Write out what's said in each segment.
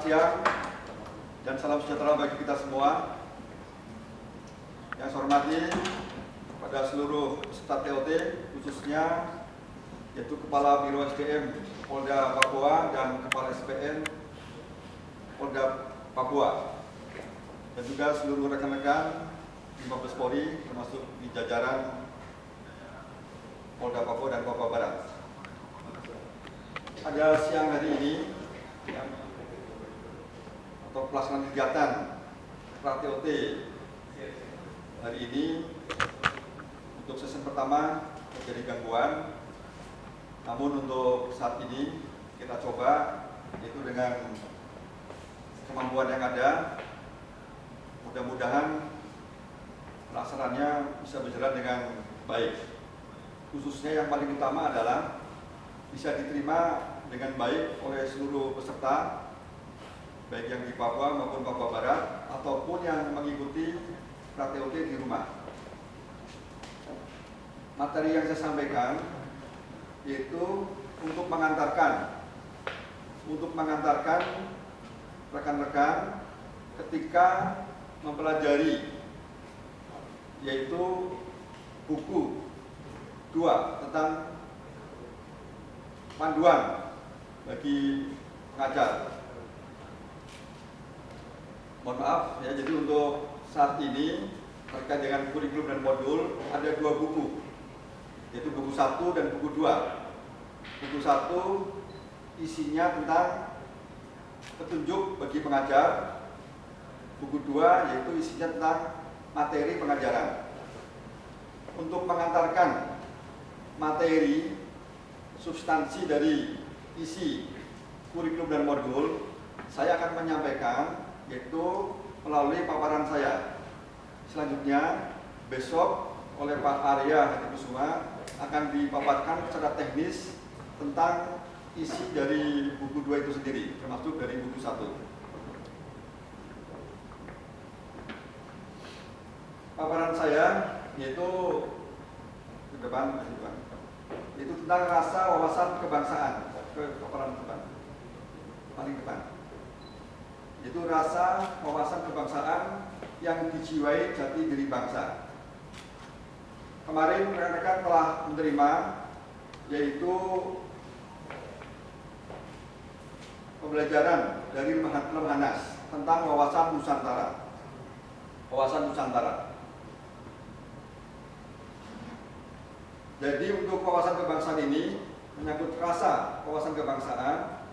siang dan salam sejahtera bagi kita semua. Yang saya hormati kepada seluruh peserta TOT, khususnya yaitu Kepala Biro SDM Polda Papua dan Kepala SPN Polda Papua, dan juga seluruh rekan-rekan di Mabes Polri termasuk di jajaran Polda Papua dan Papua Barat. Pada siang hari ini atau pelaksanaan kegiatan pra-TOT hari ini, untuk sesi pertama terjadi gangguan, namun untuk saat ini kita coba yaitu dengan kemampuan yang ada, mudah-mudahan pelaksanaannya bisa berjalan dengan baik. Khususnya yang paling utama adalah bisa diterima dengan baik oleh seluruh peserta, baik yang di Papua maupun Papua Barat, ataupun yang mengikuti pra-TOT di rumah. Materi yang saya sampaikan yaitu untuk mengantarkan rekan-rekan ketika mempelajari yaitu buku 2 tentang panduan bagi pengajar. Mohon maaf ya, jadi untuk saat ini terkait dengan kurikulum dan modul ada 2 buku, yaitu buku 1 dan buku 2. Buku 1 isinya tentang petunjuk bagi pengajar. Buku 2 yaitu isinya tentang materi pengajaran. Untuk mengantarkan materi substansi dari isi kurikulum dan modul, saya akan menyampaikan yaitu melalui paparan saya. Selanjutnya besok oleh Pak Arya Hadikusuma akan dipaparkan secara teknis tentang isi dari buku 2 itu sendiri, termasuk dari buku 1. Paparan saya yaitu ke depan, itu tentang rasa wawasan kebangsaan. Paparan depan, paling depan, itu rasa wawasan kebangsaan yang dijiwai jati diri bangsa. Kemarin rekan-rekan telah menerima yaitu pembelajaran dari Lemhanas tentang wawasan Nusantara. Wawasan Nusantara. Jadi untuk wawasan kebangsaan ini menyangkut rasa wawasan kebangsaan,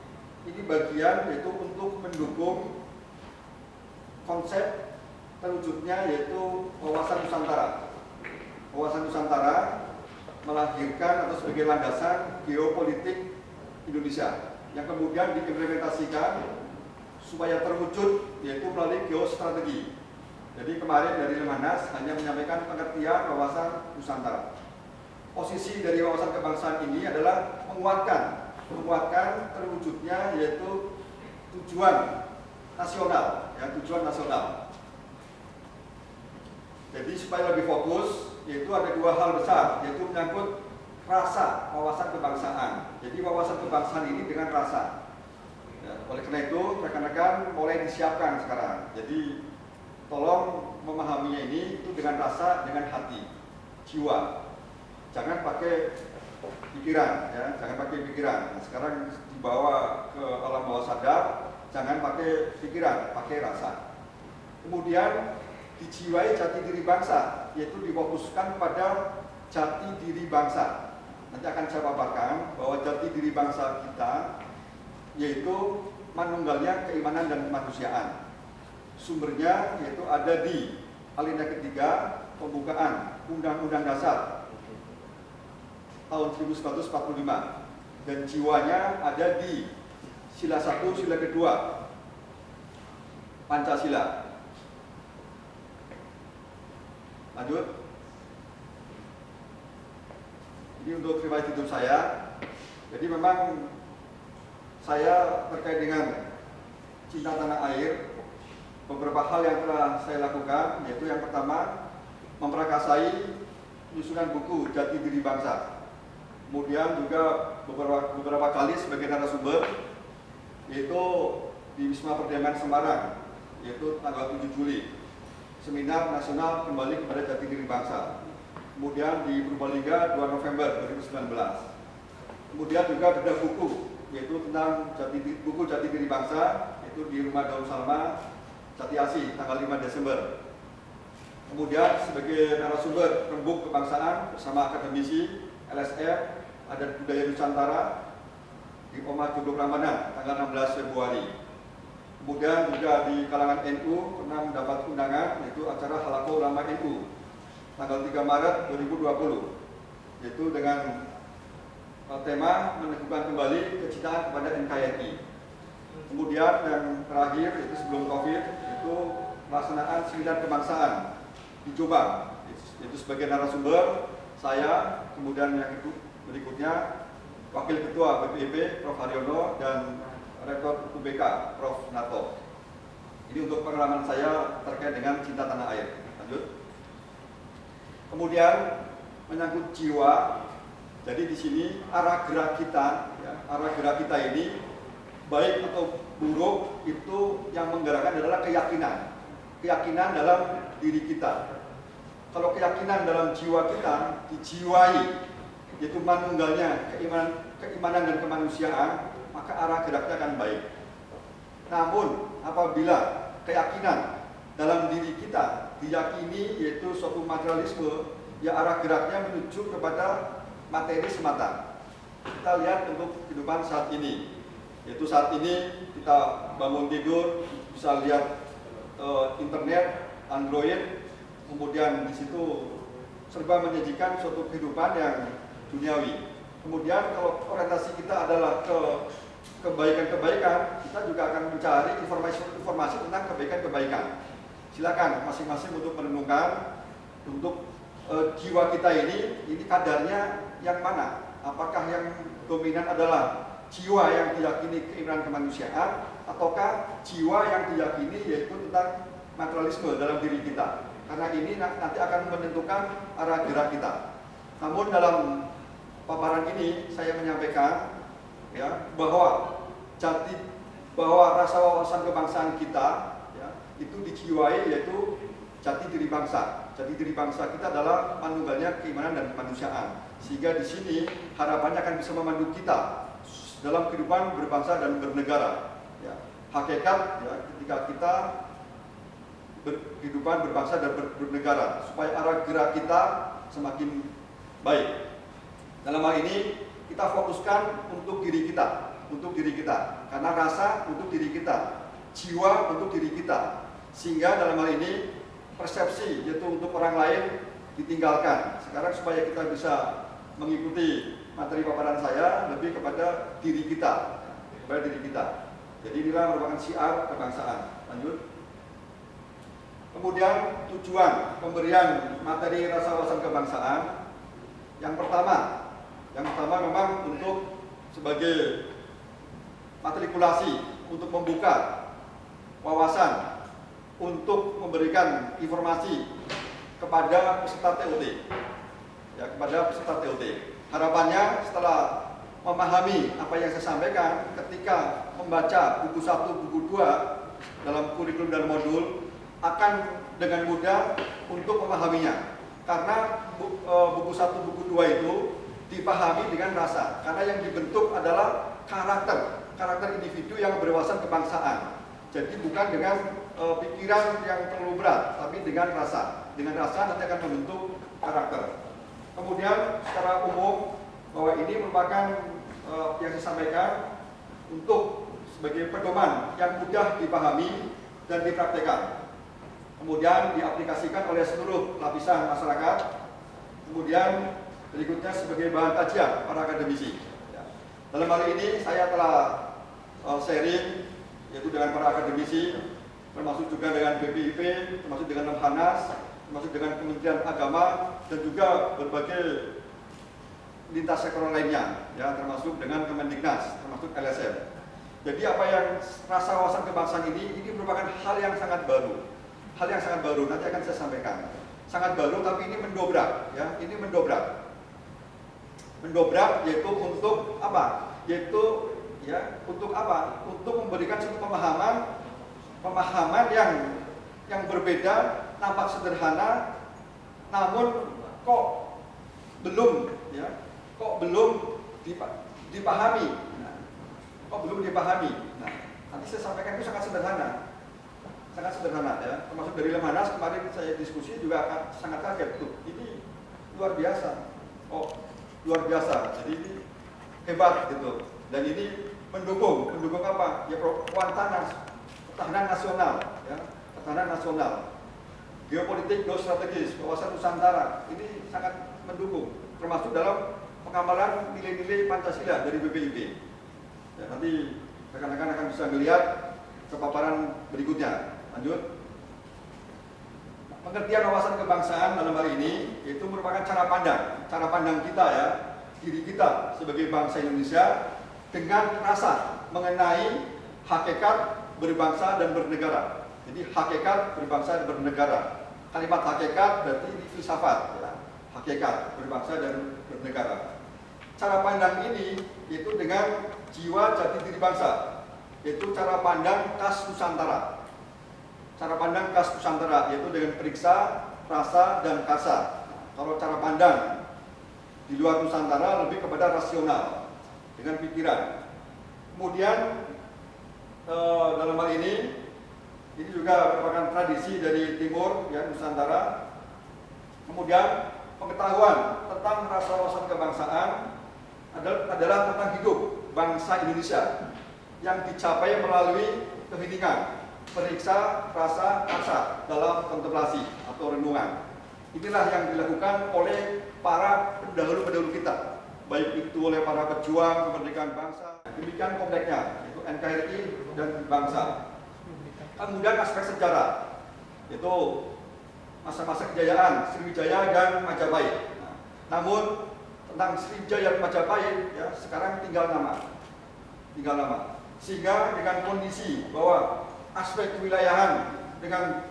ini bagian yaitu untuk mendukung konsep terwujudnya yaitu wawasan Nusantara. Wawasan Nusantara melahirkan atau sebagai landasan geopolitik Indonesia yang kemudian diimplementasikan supaya terwujud yaitu melalui geostrategi. Jadi kemarin dari Lemhanas hanya menyampaikan pengertian wawasan Nusantara. Posisi dari wawasan kebangsaan ini adalah menguatkan terwujudnya yaitu tujuan nasional, ya, tujuan nasional. Jadi supaya lebih fokus, yaitu ada 2 hal besar, yaitu menyangkut rasa wawasan kebangsaan. Jadi wawasan kebangsaan ini dengan rasa. Ya, oleh karena itu rekan-rekan mulai disiapkan sekarang. Jadi tolong memahaminya ini itu dengan rasa, dengan hati, jiwa. Jangan pakai pikiran, ya, jangan pakai pikiran. Nah, sekarang dibawa ke alam bawah sadar, jangan pakai pikiran, pakai rasa. Kemudian dijiwai jati diri bangsa, yaitu difokuskan pada jati diri bangsa. Nanti akan saya paparkan bahwa jati diri bangsa kita yaitu manunggalnya keimanan dan kemanusiaan. Sumbernya yaitu ada di alinea ketiga pembukaan Undang-Undang Dasar tahun 1945, dan jiwanya ada di sila 1, sila kedua Pancasila. Lanjut. Ini untuk riwayat hidup saya. Jadi memang saya terkait dengan cinta tanah air, beberapa hal yang telah saya lakukan, yaitu yang pertama memperakasai penyusunan buku Jati Diri Bangsa. Kemudian juga beberapa kali sebagai narasumber, yaitu di Wisma Perdagangan Semarang, yaitu tanggal 7 Juli. Seminar nasional kembali kepada jati diri bangsa. Kemudian di Purbalingga 2 November 2019. Kemudian juga bedah buku, yaitu tentang buku jati diri bangsa, yaitu di Rumah Daun Salma, Jati Asih, tanggal 5 Desember. Kemudian sebagai narasumber rembuk kebangsaan bersama akademisi LSM, Adat Budaya Nusantara di Omah Jogo Prambanan, tanggal 16 Februari. Kemudian juga di kalangan NU pernah mendapat undangan, yaitu acara Halaqah Ulama NU, tanggal 3 Maret 2020, yaitu dengan tema meneguhkan kembali kecintaan kepada NKRI. Kemudian yang terakhir, itu sebelum COVID, itu pelaksanaan seminar kebangsaan di Jombang, itu sebagai narasumber saya, kemudian yang itu berikutnya Wakil Ketua BPIP Prof. Haryono dan Rektor UBK Prof. Nato. Ini untuk pengalaman saya terkait dengan cinta tanah air. Lanjut. Kemudian menyangkut jiwa. Jadi di sini arah gerak kita, ya, arah gerak kita ini baik atau buruk itu yang menggerakkan adalah keyakinan. Keyakinan dalam diri kita. Kalau keyakinan dalam jiwa kita dijiwai, yaitu manunggalnya keimanan dan kemanusiaan, maka arah geraknya akan baik. Namun apabila keyakinan dalam diri kita diyakini yaitu suatu materialisme, ya arah geraknya menuju kepada materi semata. Kita lihat untuk kehidupan saat ini, yaitu saat ini kita bangun tidur bisa lihat internet, Android, kemudian di situ serba menyajikan suatu kehidupan yang duniawi. Kemudian kalau orientasi kita adalah ke kebaikan-kebaikan, kita juga akan mencari informasi tentang kebaikan-kebaikan. Silakan masing-masing untuk merenungkan untuk jiwa kita ini kadarnya yang mana? Apakah yang dominan adalah jiwa yang diyakini keimanan kemanusiaan, ataukah jiwa yang diyakini yaitu tentang materialisme dalam diri kita? Karena ini nanti akan menentukan arah gerak kita. Namun dalam paparan ini saya menyampaikan ya bahwa rasa wawasan kebangsaan kita ya, itu dijiwai yaitu jati diri bangsa. Jati diri bangsa kita adalah manunggalnya keimanan dan kemanusiaan. Sehingga di sini harapannya akan bisa memandu kita dalam kehidupan berbangsa dan bernegara. Ya, hakikat ya, ketika kita berkehidupan berbangsa dan bernegara, supaya arah gerak kita semakin baik. Dalam hal ini kita fokuskan untuk diri kita, karena rasa untuk diri kita, jiwa untuk diri kita, sehingga dalam hal ini persepsi yaitu untuk orang lain ditinggalkan. Sekarang supaya kita bisa mengikuti materi paparan saya lebih kepada diri kita, Jadi inilah merupakan syiar kebangsaan. Lanjut. Kemudian tujuan pemberian materi rasa wawasan kebangsaan yang pertama memang untuk sebagai matrikulasi untuk membuka wawasan untuk memberikan informasi kepada peserta TOT. Ya, kepada peserta TOT. Harapannya setelah memahami apa yang saya sampaikan ketika membaca buku 1, buku 2 dalam kurikulum dan modul akan dengan mudah untuk memahaminya. Karena buku 1, buku 2 itu dipahami dengan rasa, karena yang dibentuk adalah karakter individu yang berwawasan kebangsaan. Jadi bukan dengan pikiran yang terlalu berat, tapi dengan rasa. Dengan rasa nanti akan membentuk karakter. Kemudian secara umum bahwa ini merupakan yang saya sampaikan untuk sebagai pedoman yang mudah dipahami dan dipraktekkan. Kemudian diaplikasikan oleh seluruh lapisan masyarakat. Kemudian berikutnya sebagai bahan kajian para akademisi. Dalam hal ini saya telah sharing yaitu dengan para akademisi, termasuk juga dengan BPIP, termasuk dengan Lemhanas, termasuk dengan Kementerian Agama, dan juga berbagai lintas sektor lainnya, ya, termasuk dengan Kemendiknas, termasuk LSM. Jadi apa yang rasa wawasan kebangsaan ini merupakan hal yang sangat baru. Hal yang sangat baru, nanti akan saya sampaikan. Sangat baru, tapi ini mendobrak, ya, ini mendobrak. Mendobrak yaitu untuk apa? Yaitu ya, untuk apa? Untuk memberikan satu pemahaman yang berbeda, nampak sederhana, namun kok belum dipahami. Kok belum dipahami? Nah, nanti saya sampaikan itu sangat sederhana ya. Termasuk dari Lemhanas kemarin saya diskusi juga akan sangat kaget tuh. Ini luar biasa. Oh, luar biasa. Jadi ini hebat gitu. Dan ini mendukung apa? Ya, pertahanan nasional, ya, pertahanan nasional. Geopolitik geostrategis, wawasan Nusantara ini sangat mendukung, termasuk dalam pengamalan nilai-nilai Pancasila dari BPIP. Ya, nanti rekan-rekan akan bisa melihat kepaparan berikutnya. Lanjut. Pengertian wawasan kebangsaan dalam hal ini itu merupakan cara pandang kita ya, diri kita sebagai bangsa Indonesia dengan rasa mengenai hakikat berbangsa dan bernegara. Jadi hakikat berbangsa dan bernegara. Kalimat hakikat berarti filsafat, ya. Hakikat berbangsa dan bernegara. Cara pandang ini itu dengan jiwa jati diri bangsa, yaitu cara pandang khas Nusantara. Cara pandang khas Nusantara yaitu dengan periksa, rasa, dan kasa. Kalau cara pandang di luar Nusantara lebih kepada rasional dengan pikiran. Kemudian dalam hal ini juga merupakan tradisi dari timur ya, Nusantara. Kemudian pengetahuan tentang rasa wawasan kebangsaan adalah tentang hidup bangsa Indonesia yang dicapai melalui keheningan, periksa, rasa, kasa dalam kontemplasi atau renungan. Inilah yang dilakukan oleh para pendahulu-pendahulu kita, baik itu oleh para pejuang kemerdekaan bangsa. Demikian kompleksnya, yaitu NKRI dan bangsa. Kemudian aspek sejarah, yaitu masa-masa kejayaan Sriwijaya dan Majapahit. Namun tentang Sriwijaya dan Majapahit ya sekarang tinggal nama. Sehingga dengan kondisi bahwa aspek kewilayahan dengan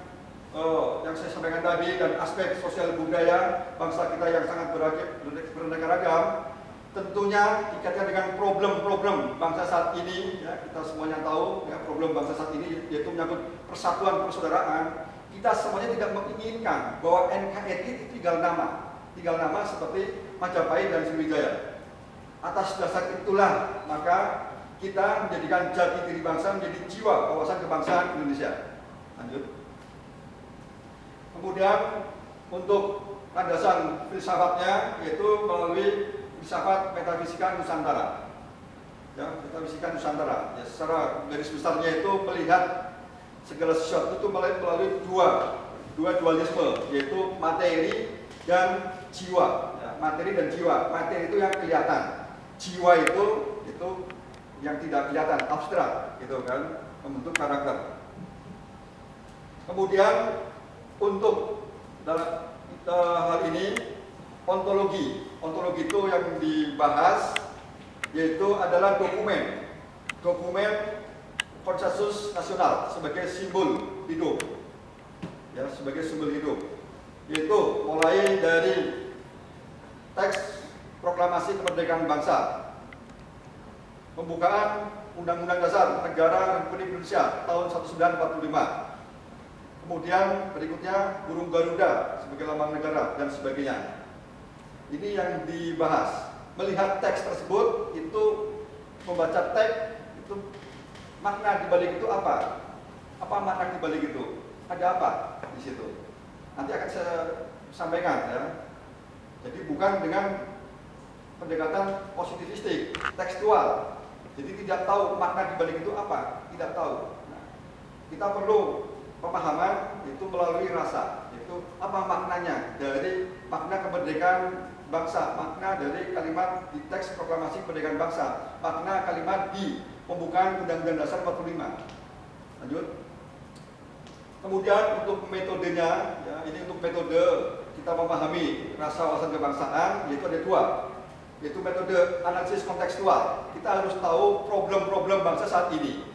yang saya sampaikan tadi dan aspek sosial budaya bangsa kita yang sangat beraneka ragam, tentunya dikaitkan dengan problem-problem bangsa saat ini ya, kita semuanya tahu ya, problem bangsa saat ini yaitu menyangkut persatuan persaudaraan. Kita semuanya tidak menginginkan bahwa NKRI tinggal nama seperti Majapahit dan Sriwijaya. Atas dasar itulah maka kita menjadikan jati diri bangsa menjadi jiwa wawasan kebangsaan Indonesia. Lanjut. Kemudian untuk landasan filsafatnya yaitu melalui filsafat metafisika Nusantara. Ya, metafisika Nusantara. Ya, secara garis besarnya itu melihat segala sesuatu itu melalui dua dualisme, yaitu materi dan jiwa. Ya, materi dan jiwa. Materi itu yang kelihatan. Jiwa itu yang tidak kelihatan, abstrak, gitu kan, membentuk karakter. Kemudian untuk dalam hal ini ontologi itu yang dibahas yaitu adalah dokumen konsensus nasional sebagai simbol hidup, ya sebagai simbol hidup, yaitu mulai dari teks proklamasi kemerdekaan bangsa, pembukaan Undang-Undang Dasar Negara Republik Indonesia tahun 1945. Kemudian berikutnya burung Garuda sebagai lambang negara dan sebagainya. Ini yang dibahas. Melihat teks tersebut itu membaca teks itu makna dibalik itu apa? Apa makna dibalik itu? Ada apa di situ? Nanti akan saya sampaikan ya. Jadi bukan dengan pendekatan positivistik, tekstual. Jadi tidak tahu makna dibalik itu apa, tidak tahu. Nah, kita perlu pemahaman itu melalui rasa, itu apa maknanya dari makna kemerdekaan bangsa, makna dari kalimat di teks proklamasi kemerdekaan bangsa, makna kalimat di pembukaan Undang-Undang Dasar 45. Lanjut. Kemudian untuk metodenya, ya, ini untuk metode kita memahami rasa wawasan kebangsaan, yaitu ada dua, yaitu metode analisis kontekstual. Kita harus tahu problem-problem bangsa saat ini.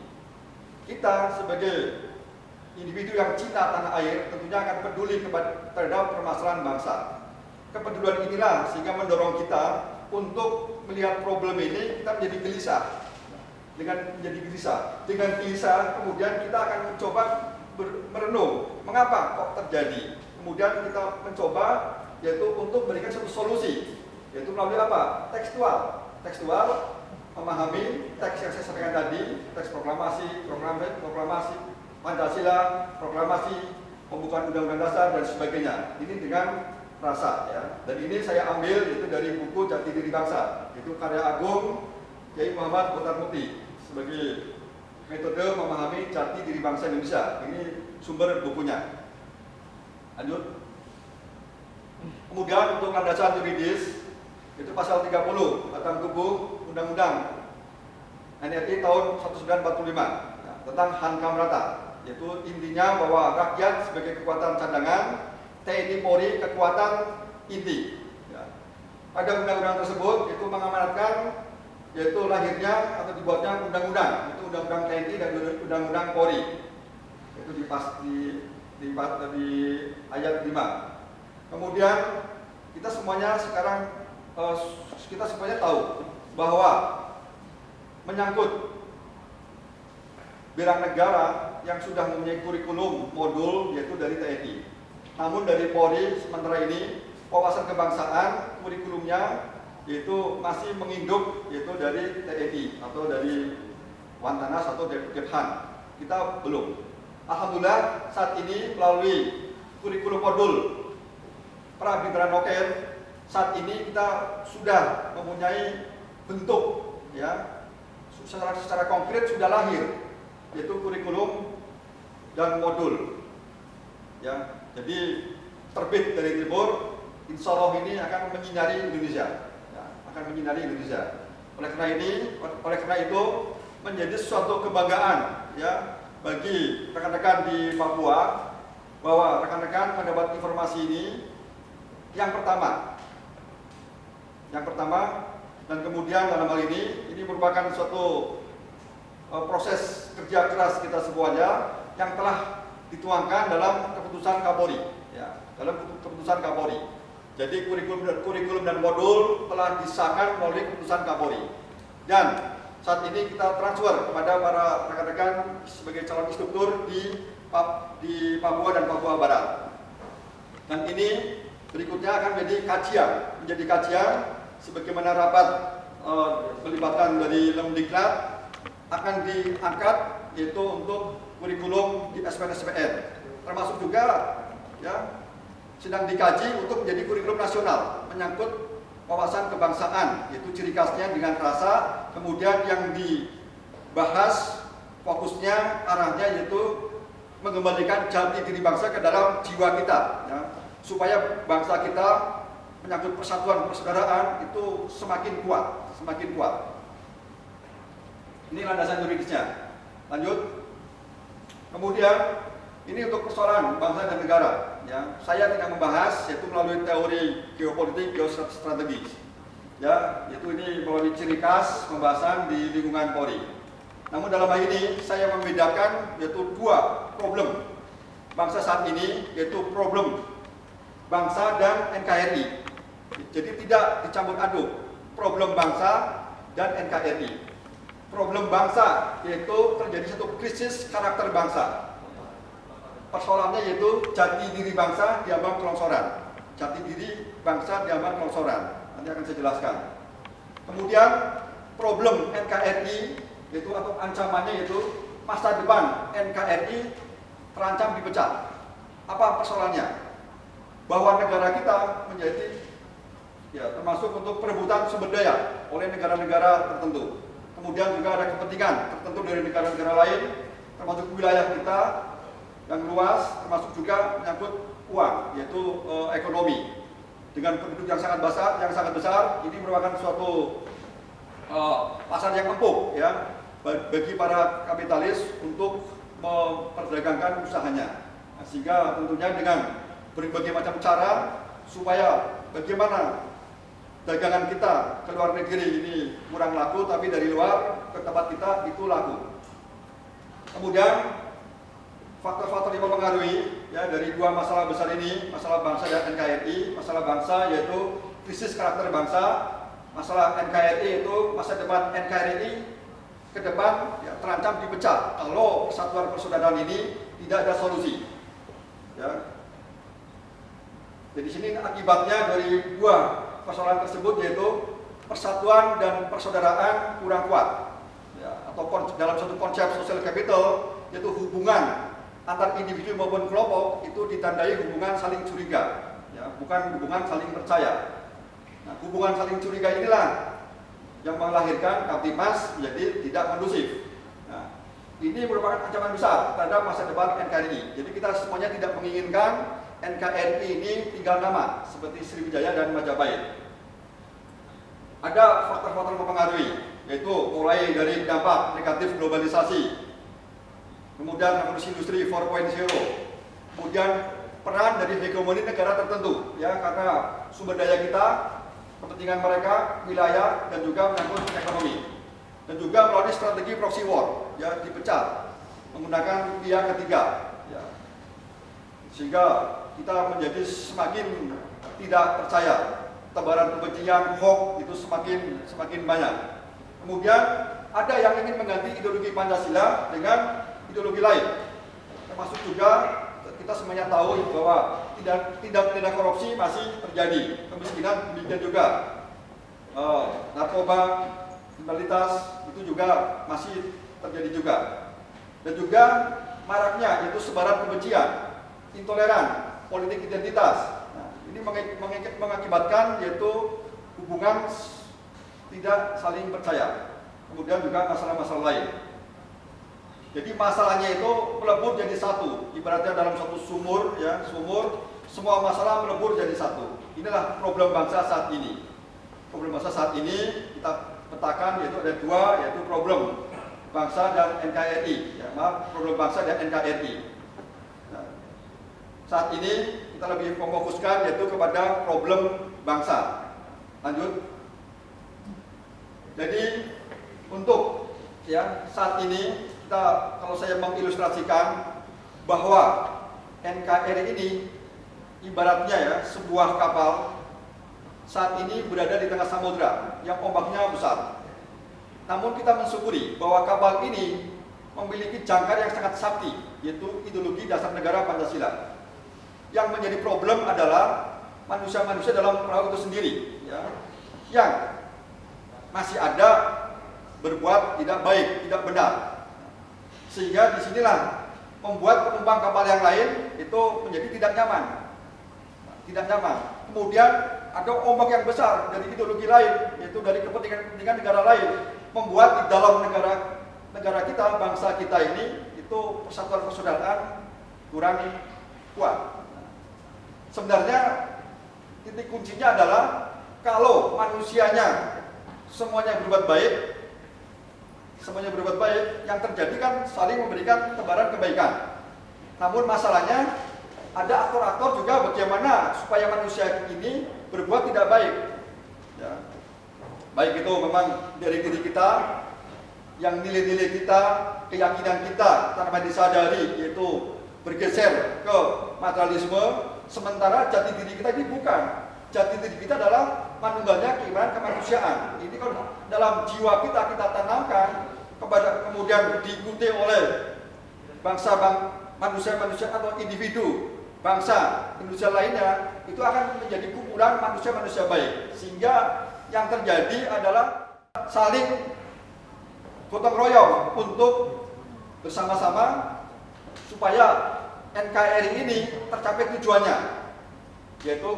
Kita sebagai individu yang cinta tanah air tentunya akan peduli terhadap permasalahan bangsa. Kepedulian inilah sehingga mendorong kita untuk melihat problem ini kita menjadi gelisah. dengan menjadi gelisah. Dengan gelisah kemudian kita akan mencoba merenung mengapa kok terjadi. Kemudian kita mencoba yaitu untuk memberikan satu solusi, yaitu melalui apa? Tekstual memahami teks yang saya sampaikan tadi, teks proklamasi, Pancasila, proklamasi, pembukaan Undang-Undang Dasar dan sebagainya. Ini dengan rasa ya. Dan ini saya ambil itu dari buku Jati Diri Bangsa, itu karya agung Kiai Muhammad Muchtar Mukti sebagai metode memahami jati diri bangsa Indonesia. Ini sumber bukunya. Lanjut. Kemudian untuk landasan yuridis itu pasal 30 batang tubuh Undang-Undang NRI tahun 1945 ya, tentang Hankam Rata, yaitu intinya bahwa rakyat sebagai kekuatan cadangan, TNI Polri kekuatan inti. Ya. Pada undang-undang tersebut itu mengamanatkan yaitu lahirnya atau dibuatnya undang-undang, itu undang-undang TNI dan undang-undang Polri. Itu di ayat 5. Kemudian kita semuanya sekarang tahu bahwa menyangkut bela negara yang sudah mempunyai kurikulum modul yaitu dari TNI. Namun dari Polri sementara ini wawasan kebangsaan kurikulumnya yaitu masih menginduk yaitu dari TNI atau dari Wantanas atau dari Kephan. Kita belum. Alhamdulillah saat ini melalui kurikulum modul Prabindra Noken saat ini kita sudah mempunyai bentuk ya secara konkret sudah lahir yaitu kurikulum dan modul ya. Jadi terbit dari timur, insya Allah ini akan menyinari Indonesia ya, akan menyinari Indonesia. Oleh karena itu menjadi suatu kebanggaan ya bagi rekan-rekan di Papua bahwa rekan-rekan mendapat informasi ini yang pertama dan kemudian dalam hal ini merupakan suatu proses kerja keras kita semuanya yang telah dituangkan dalam keputusan Kapolri ya, dalam keputusan Kapolri. Jadi kurikulum dan modul telah disahkan melalui keputusan Kapolri. Dan saat ini kita transfer kepada para rekan-rekan sebagai calon instruktur di Papua dan Papua Barat. Dan ini berikutnya akan menjadi kajian sebagaimana rapat melibatkan dari Lemdiklat akan diangkat yaitu untuk kurikulum di SPN, termasuk juga ya sedang dikaji untuk menjadi kurikulum nasional menyangkut wawasan kebangsaan, yaitu ciri khasnya dengan rasa. Kemudian yang dibahas fokusnya arahnya yaitu mengembalikan jati diri bangsa ke dalam jiwa kita ya, supaya bangsa kita menyangkut persatuan persaudaraan itu semakin kuat. Ini landasan yuridisnya. Lanjut. Kemudian ini untuk persoalan bangsa dan negara. Ya, saya tidak membahas yaitu melalui teori geopolitik, geostrategis. Ya, yaitu ini melalui ciri khas pembahasan di lingkungan Polri. Namun dalam hal ini saya membedakan yaitu dua problem bangsa saat ini, yaitu problem bangsa dan NKRI. Jadi tidak dicampur aduk problem bangsa dan NKRI. Problem bangsa yaitu terjadi satu krisis karakter bangsa. Persoalannya yaitu jati diri bangsa diambang kelongsoran. Jati diri bangsa diambang kelongsoran. Nanti akan saya jelaskan. Kemudian problem NKRI yaitu atau ancamannya yaitu masa depan NKRI terancam dipecah. Apa persoalannya? Bahwa negara kita menjadi ya termasuk untuk perebutan sumber daya oleh negara-negara tertentu. Kemudian juga ada kepentingan tertentu dari negara-negara lain, termasuk wilayah kita yang luas, termasuk juga menyangkut uang, yaitu ekonomi. Dengan penduduk yang sangat besar, ini merupakan suatu pasar yang empuk ya bagi para kapitalis untuk memperdagangkan usahanya. Nah, sehingga tentunya dengan berbagai macam cara supaya bagaimana dagangan kita ke luar negeri ini kurang laku, tapi dari luar ke tempat kita itu laku. Kemudian faktor-faktor yang mempengaruhi ya dari dua masalah besar ini, masalah bangsa dan NKRI. Masalah bangsa yaitu krisis karakter bangsa, masalah NKRI itu masa depan NKRI ke depan ya, terancam dipecah kalau persatuan persaudaraan ini tidak ada solusi. Ya. Jadi sini akibatnya dari dua persoalan tersebut, yaitu persatuan dan persaudaraan kurang kuat. Ya, atau dalam satu konsep social capital, yaitu hubungan antar individu maupun kelompok itu ditandai hubungan saling curiga, ya, bukan hubungan saling percaya. Nah, hubungan saling curiga inilah yang melahirkan Kamtibmas menjadi tidak kondusif. Nah, ini merupakan ancaman besar terhadap masa depan NKRI. Jadi kita semuanya tidak menginginkan NKRI ini tinggal nama seperti Sriwijaya dan Majapahit. Ada faktor-faktor mempengaruhi, yaitu mulai dari dampak negatif globalisasi, kemudian revolusi industri 4.0, kemudian peran dari hegemoni negara tertentu, ya, karena sumber daya kita, kepentingan mereka, wilayah, dan juga menyangkut ekonomi, dan juga melalui strategi proxy war, ya, dipecat menggunakan pihak ketiga, ya, sehingga kita menjadi semakin tidak percaya, tebaran kebencian, hoax itu semakin banyak. Kemudian ada yang ingin mengganti ideologi Pancasila dengan ideologi lain, termasuk juga kita semuanya tahu bahwa tidak korupsi masih terjadi, kemiskinan demikian juga, narkoba, kriminalitas itu juga masih terjadi juga, dan juga maraknya yaitu sebaran kebencian, intoleran, politik identitas. Nah, ini mengakibatkan yaitu hubungan tidak saling percaya, kemudian juga masalah-masalah lain. Jadi masalahnya itu melebur jadi satu, ibaratnya dalam satu sumur, ya, semua masalah melebur jadi satu. Inilah problem bangsa saat ini. Problem bangsa saat ini kita petakan yaitu ada dua, yaitu problem bangsa dan NKRI. Ya, maaf, problem bangsa dan NKRI. Nah, saat ini kita lebih memfokuskan yaitu kepada problem bangsa. Lanjut. Jadi untuk ya saat ini kita, kalau saya mengilustrasikan bahwa NKRI ini ibaratnya ya sebuah kapal saat ini berada di tengah samudra yang ombaknya besar. Namun kita mensyukuri bahwa kapal ini memiliki jangkar yang sangat sakti, yaitu ideologi dasar negara Pancasila. Yang menjadi problem adalah manusia-manusia dalam perahu itu sendiri, ya, yang masih ada berbuat tidak baik, tidak benar. Sehingga disinilah membuat penumpang kapal yang lain itu menjadi tidak nyaman. Kemudian ada ombak yang besar dari ideologi lain, yaitu dari kepentingan negara lain, membuat di dalam negara kita, bangsa kita ini itu persatuan persaudaraan kurang kuat. Sebenarnya titik kuncinya adalah kalau manusianya semuanya berbuat baik, yang terjadi kan saling memberikan tebaran kebaikan. Namun masalahnya ada aktor-aktor juga bagaimana supaya manusia ini berbuat tidak baik. Ya. Baik itu memang dari diri kita, yang nilai-nilai kita, keyakinan kita tanpa disadari yaitu bergeser ke materialisme, sementara jati diri kita ini bukan. Jati diri kita adalah manunggalnya keimanan kemanusiaan. Ini kalau dalam jiwa kita tanamkan, kemudian diikuti oleh manusia-manusia atau individu bangsa Indonesia lainnya, itu akan menjadi kumpulan manusia-manusia baik. Sehingga yang terjadi adalah saling gotong royong untuk bersama-sama supaya NKRI ini tercapai tujuannya, yaitu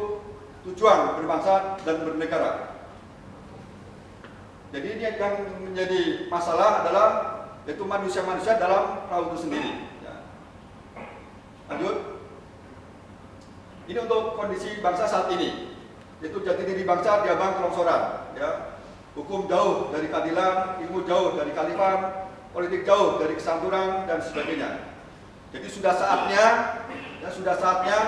tujuan berbangsa dan bernegara. Jadi ini yang menjadi masalah adalah yaitu manusia-manusia dalam perahu itu sendiri. Ya. Lanjut. Ini untuk kondisi bangsa saat ini, yaitu jati diri bangsa diambang kelongsoran. Ya. Hukum jauh dari keadilan, ilmu jauh dari kearifan, politik jauh dari kesantunan dan sebagainya. Jadi sudah saatnya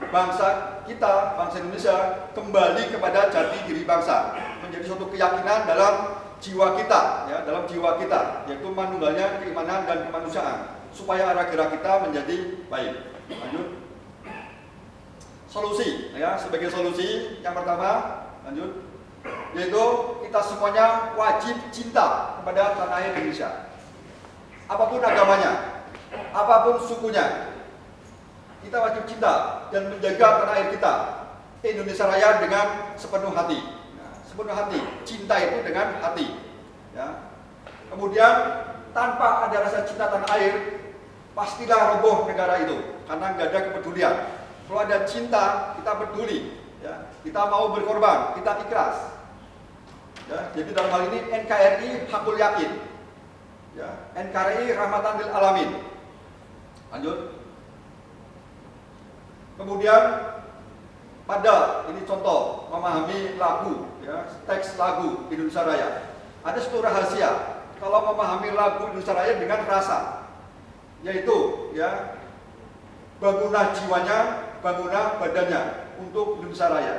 bangsa kita, bangsa Indonesia kembali kepada jati diri bangsa, menjadi suatu keyakinan dalam jiwa kita, ya, yaitu manunggalnya keimanan dan kemanusiaan, supaya arah gerak kita menjadi baik. Lanjut. Solusi, ya, sebagai solusi yang pertama, lanjut. yaitu kita semuanya wajib cinta kepada tanah air Indonesia. Apapun agamanya, apapun sukunya, kita wajib cinta dan menjaga tanah air kita, Indonesia Raya, dengan sepenuh hati. Nah, sepenuh hati, cinta itu dengan hati. Ya. Kemudian tanpa ada rasa cinta tanah air, pastilah roboh negara itu, karena nggak ada kepedulian. Kalau ada cinta, kita peduli, ya. Kita mau berkorban, kita ikhlas. Ya. Jadi dalam hal ini NKRI hakul yakin, ya. NKRI rahmatan lil alamin. Lanjut. Kemudian pada ini contoh memahami lagu, ya, teks lagu Indonesia Raya. Ada satu rahasia kalau memahami lagu Indonesia Raya dengan rasa, yaitu ya bangunlah jiwanya, bangunlah badannya untuk Indonesia Raya.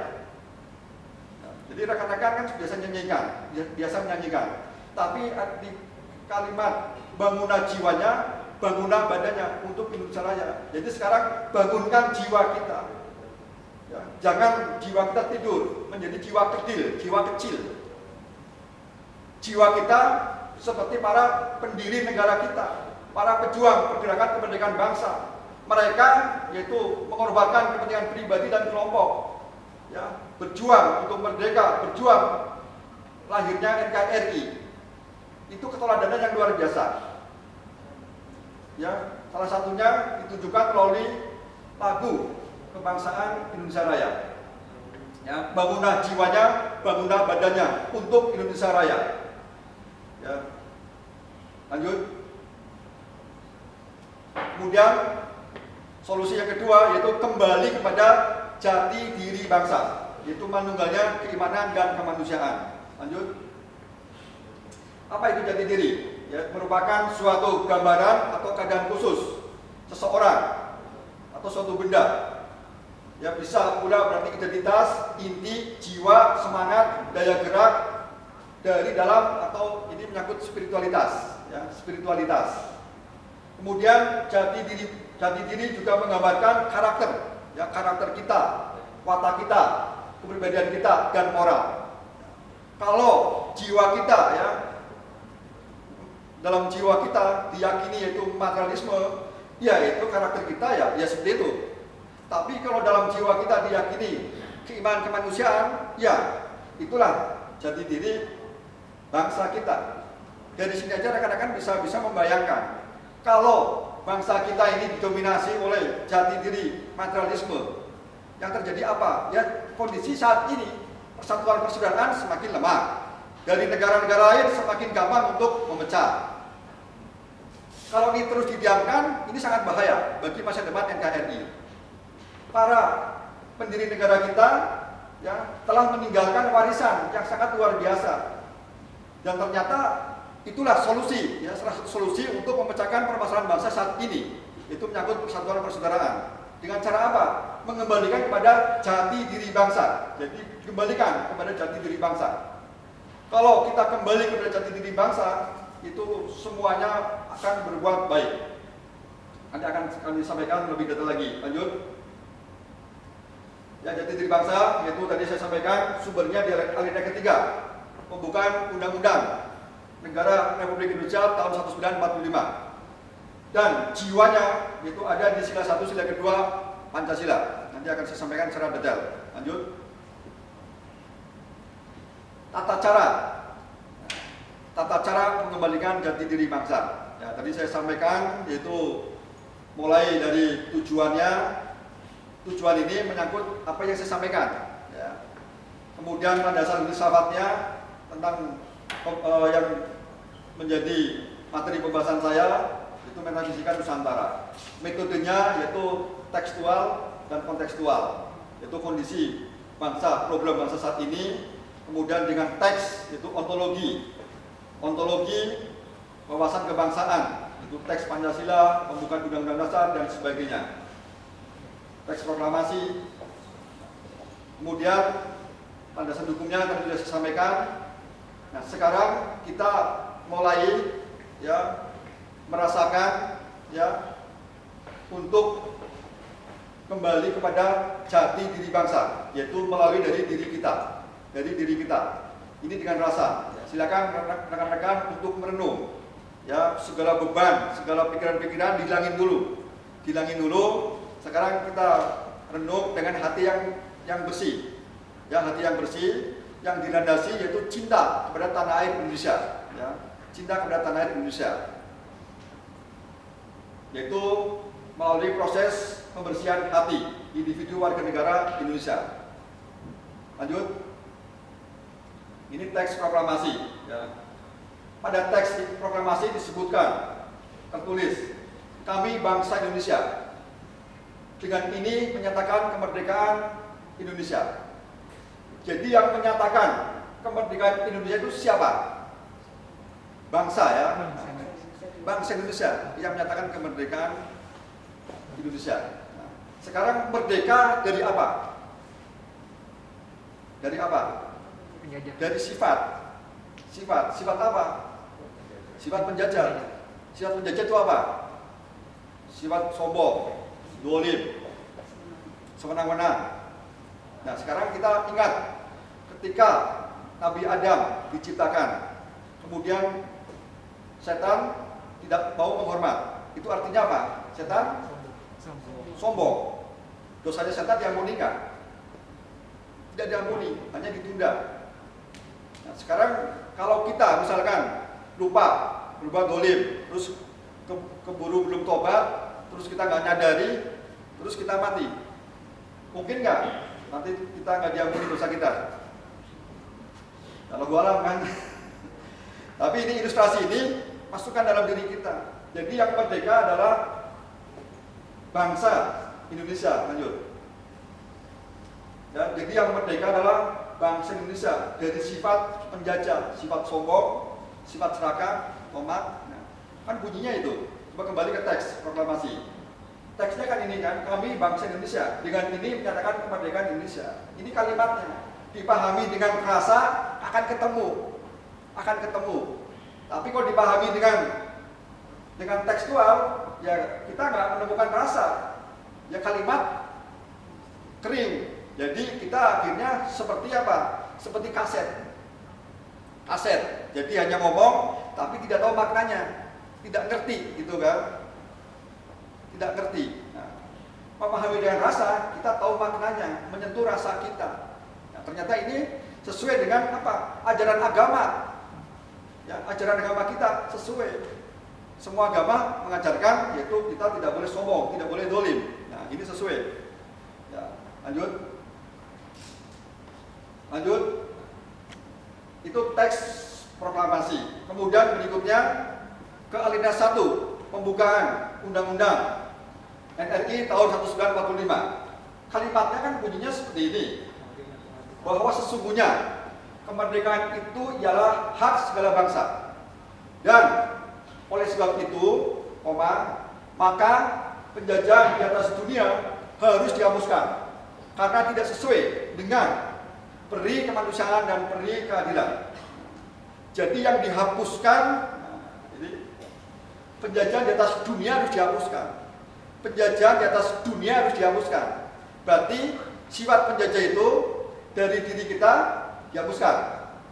Nah, jadi rekan-rekan kan biasa menyanyikan, tapi di kalimat bangunlah jiwanya, bangunlah badannya untuk Indonesia Raya. Jadi sekarang bangunkan jiwa kita. Ya, jangan jiwa kita tidur menjadi jiwa kecil. Jiwa kita seperti para pendiri negara kita, para pejuang pergerakan kemerdekaan bangsa. Mereka yaitu mengorbankan kepentingan pribadi dan kelompok, ya, berjuang untuk merdeka, berjuang lahirnya NKRI. Itu keteladanan yang luar biasa. Ya, salah satunya ditunjukkan melalui lagu kebangsaan Indonesia Raya. Ya, bangunlah jiwanya, bangunlah badannya untuk Indonesia Raya. Ya. Lanjut. Kemudian solusi yang kedua yaitu kembali kepada jati diri bangsa, yaitu manunggalnya keimanan dan kemanusiaan. Lanjut. Apa itu jati diri? Ya, merupakan suatu gambaran atau keadaan khusus seseorang atau suatu benda. Ya, bisa pula berarti identitas, inti, jiwa, semangat, daya gerak dari dalam, atau ini menyangkut spiritualitas, ya, spiritualitas. Kemudian jati diri juga menggambarkan karakter, ya, karakter kita, watak kita, kepribadian kita, dan moral. Kalau jiwa kita, ya, dalam jiwa kita diyakini yaitu materialisme, ya itu karakter kita, ya seperti itu. Tapi kalau dalam jiwa kita diyakini keimanan kemanusiaan, ya itulah jati diri bangsa kita. Dari sini aja rekan-rekan bisa membayangkan, kalau bangsa kita ini didominasi oleh jati diri materialisme, yang terjadi apa? Ya, kondisi saat ini persatuan persaudaraan semakin lemah. Dari negara-negara lain semakin gampang untuk memecah. Kalau ini terus didiamkan, ini sangat bahaya bagi masa depan NKRI. Para pendiri negara kita, ya, telah meninggalkan warisan yang sangat luar biasa. Dan ternyata itulah solusi, ya, salah satu solusi untuk memecahkan permasalahan bangsa saat ini, itu menyangkut persatuan persaudaraan. Dengan cara apa? Mengembalikan kepada jati diri bangsa. Jadi kembalikan kepada jati diri bangsa. Kalau kita kembali kepada jati diri bangsa, itu semuanya akan berbuat baik. Nanti akan kami sampaikan lebih detail lagi. Lanjut. Ya, jati diri bangsa, yaitu tadi saya sampaikan sumbernya di alinea ketiga, pembukaan Undang-Undang Negara Republik Indonesia tahun 1945. Dan jiwanya itu ada di sila 1, sila kedua Pancasila. Nanti akan saya sampaikan secara detail. Lanjut. Tata cara mengembalikan jati diri bangsa. Ya, tadi saya sampaikan yaitu mulai dari tujuannya. Tujuan ini menyangkut apa yang saya sampaikan. Ya. Kemudian landasan filsafatnya tentang yang menjadi materi pembahasan saya itu metafisika Nusantara. Metodenya yaitu tekstual dan kontekstual, yaitu kondisi bangsa, problem bangsa saat ini. Kemudian dengan teks itu ontologi, wawasan kebangsaan, itu teks Pancasila, pembukaan Undang-Undang Dasar dan sebagainya. Teks proklamasi. Kemudian landasan hukumnya tadi sudah saya sampaikan. Nah, sekarang kita mulai, ya, merasakan, ya, untuk kembali kepada jati diri bangsa, yaitu melalui dari diri kita. dari diri kita. Ini dengan rasa. Silakan rekan-rekan untuk merenung. Ya, segala beban, segala pikiran-pikiran dihilangin dulu. Sekarang kita renung dengan hati yang bersih. Ya, hati yang bersih yang dilandasi yaitu cinta kepada tanah air Indonesia. Ya, cinta kepada tanah air Indonesia. Yaitu melalui proses pembersihan hati individu warga negara Indonesia. Lanjut. Ini teks proklamasi. Ya. Pada teks proklamasi disebutkan, tertulis, kami bangsa Indonesia. Dengan ini menyatakan kemerdekaan Indonesia. Jadi yang menyatakan kemerdekaan Indonesia itu siapa? Bangsa ya. Bangsa Indonesia yang menyatakan kemerdekaan Indonesia. Nah, sekarang merdeka dari apa? Dari apa? Dari sifat. Sifat apa? Sifat penjajah. Sifat penjajah itu apa? Sifat sombong, dolim, sewenang-wenang. Nah, sekarang kita ingat ketika Nabi Adam diciptakan, kemudian setan tidak mau menghormat. Itu artinya apa? Setan sombong. Dosanya setan diampuni kan? Tidak diampuni, hanya ditunda. Nah, sekarang kalau kita misalkan lupa, berubah dolim, terus keburu belum tobat, terus kita nggak nyadari, terus kita mati, mungkin nggak nanti kita nggak diampuni dosa kita? Kalau gua alam kan. Tapi ini ilustrasi ini masukkan dalam diri kita. Jadi yang merdeka adalah bangsa Indonesia. Lanjut. Ya, jadi yang merdeka adalah bangsa Indonesia dari sifat penjajah, sifat sombong, sifat serakah, tomat. Nah, kan bunyinya itu. Coba kembali ke teks proklamasi. Teksnya kan ini kan, kami bangsa Indonesia. Dengan ini menyatakan kemerdekaan Indonesia. Ini kalimatnya. Dipahami dengan rasa akan ketemu. Tapi kalau dipahami dengan tekstual, ya kita nggak menemukan rasa. Ya kalimat kering. Jadi kita akhirnya seperti apa? Seperti kaset. Jadi hanya ngomong, tapi tidak tahu maknanya, tidak ngerti, gitu kan? Tidak ngerti. Nah, memahami dengan rasa, kita tahu maknanya, menyentuh rasa kita. Nah, ternyata ini sesuai dengan apa? Ajaran agama. Ya, ajaran agama kita sesuai. Semua agama mengajarkan yaitu kita tidak boleh sombong, tidak boleh dolim. Nah, ini sesuai. Ya, lanjut. Itu teks proklamasi. Kemudian berikutnya ke alinea 1, pembukaan Undang-Undang NRI tahun 1945. Kalimatnya kan bunyinya seperti ini. Bahwa sesungguhnya kemerdekaan itu ialah hak segala bangsa. Dan oleh sebab itu, maka penjajahan di atas dunia harus dihapuskan karena tidak sesuai dengan peri kemanusiaan dan peri keadilan. Jadi yang dihapuskan, penjajahan di atas dunia harus dihapuskan. Penjajahan di atas dunia harus dihapuskan. Berarti sifat penjajah itu dari diri kita dihapuskan.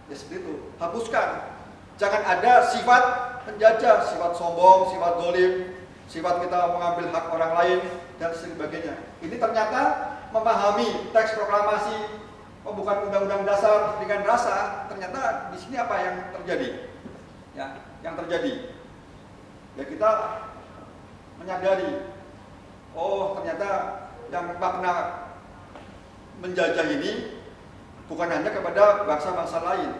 Ya seperti itu, hapuskan. Jangan ada sifat penjajah, sifat sombong, sifat dolim, sifat kita mengambil hak orang lain dan sebagainya. Ini ternyata memahami teks proklamasi pembukaan Undang-Undang Dasar dengan rasa, ternyata di sini apa yang terjadi? Ya, yang terjadi. Ya kita menyadari, oh ternyata yang makna menjajah ini bukan hanya kepada bangsa-bangsa lain.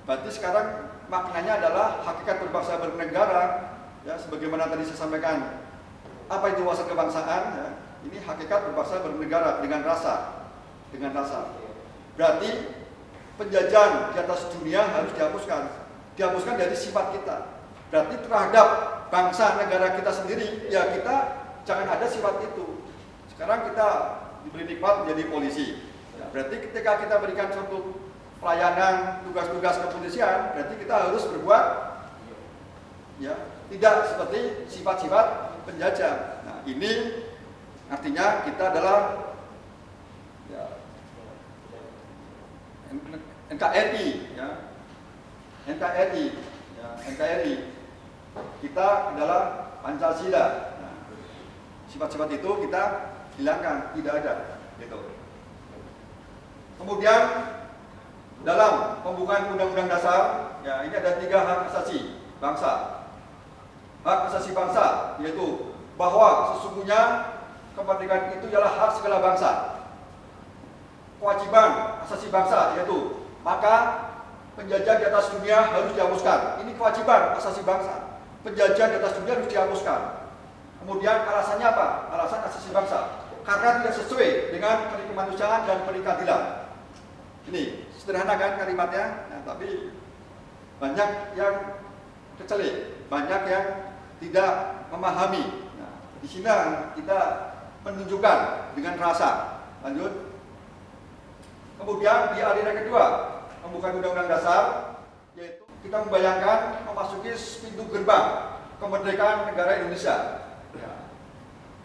Berarti sekarang maknanya adalah hakikat berbangsa bernegara, ya sebagaimana tadi saya sampaikan. Apa itu wawasan kebangsaan? Ya, ini hakikat berbangsa bernegara dengan rasa. Berarti penjajahan di atas dunia harus dihapuskan dari sifat kita. Berarti terhadap bangsa negara kita sendiri, ya kita jangan ada sifat itu. Sekarang kita diberi nikmat menjadi polisi. Ya, berarti ketika kita berikan suatu pelayanan, tugas-tugas kepolisian, berarti kita harus berbuat ya tidak seperti sifat-sifat penjajah. Nah, ini artinya kita adalah NKRI, ya. NKRI, ya. NKRI. Kita adalah Pancasila. Nah, sifat-sifat itu kita hilangkan, tidak ada, gitu. Kemudian dalam pembukaan Undang-Undang Dasar, ya ini ada 3 hak asasi bangsa. Hak asasi bangsa yaitu bahwa sesungguhnya kemerdekaan itu adalah hak segala bangsa. Kewajiban asasi bangsa yaitu maka penjajah di atas dunia harus dihapuskan. Ini kewajiban asasi bangsa. Penjajah di atas dunia harus dihapuskan. Kemudian alasannya apa? Alasan asasi bangsa. Karena tidak sesuai dengan peri kemanusiaan dan peri keadilan. Ini sederhana kan kalimatnya, nah, tapi banyak yang kecelik, banyak yang tidak memahami. Nah, di sini kita menunjukkan dengan rasa. Lanjut. Kemudian di aliran kedua, pembukaan Undang-Undang Dasar, yaitu kita membayangkan memasuki pintu gerbang kemerdekaan negara Indonesia, ya,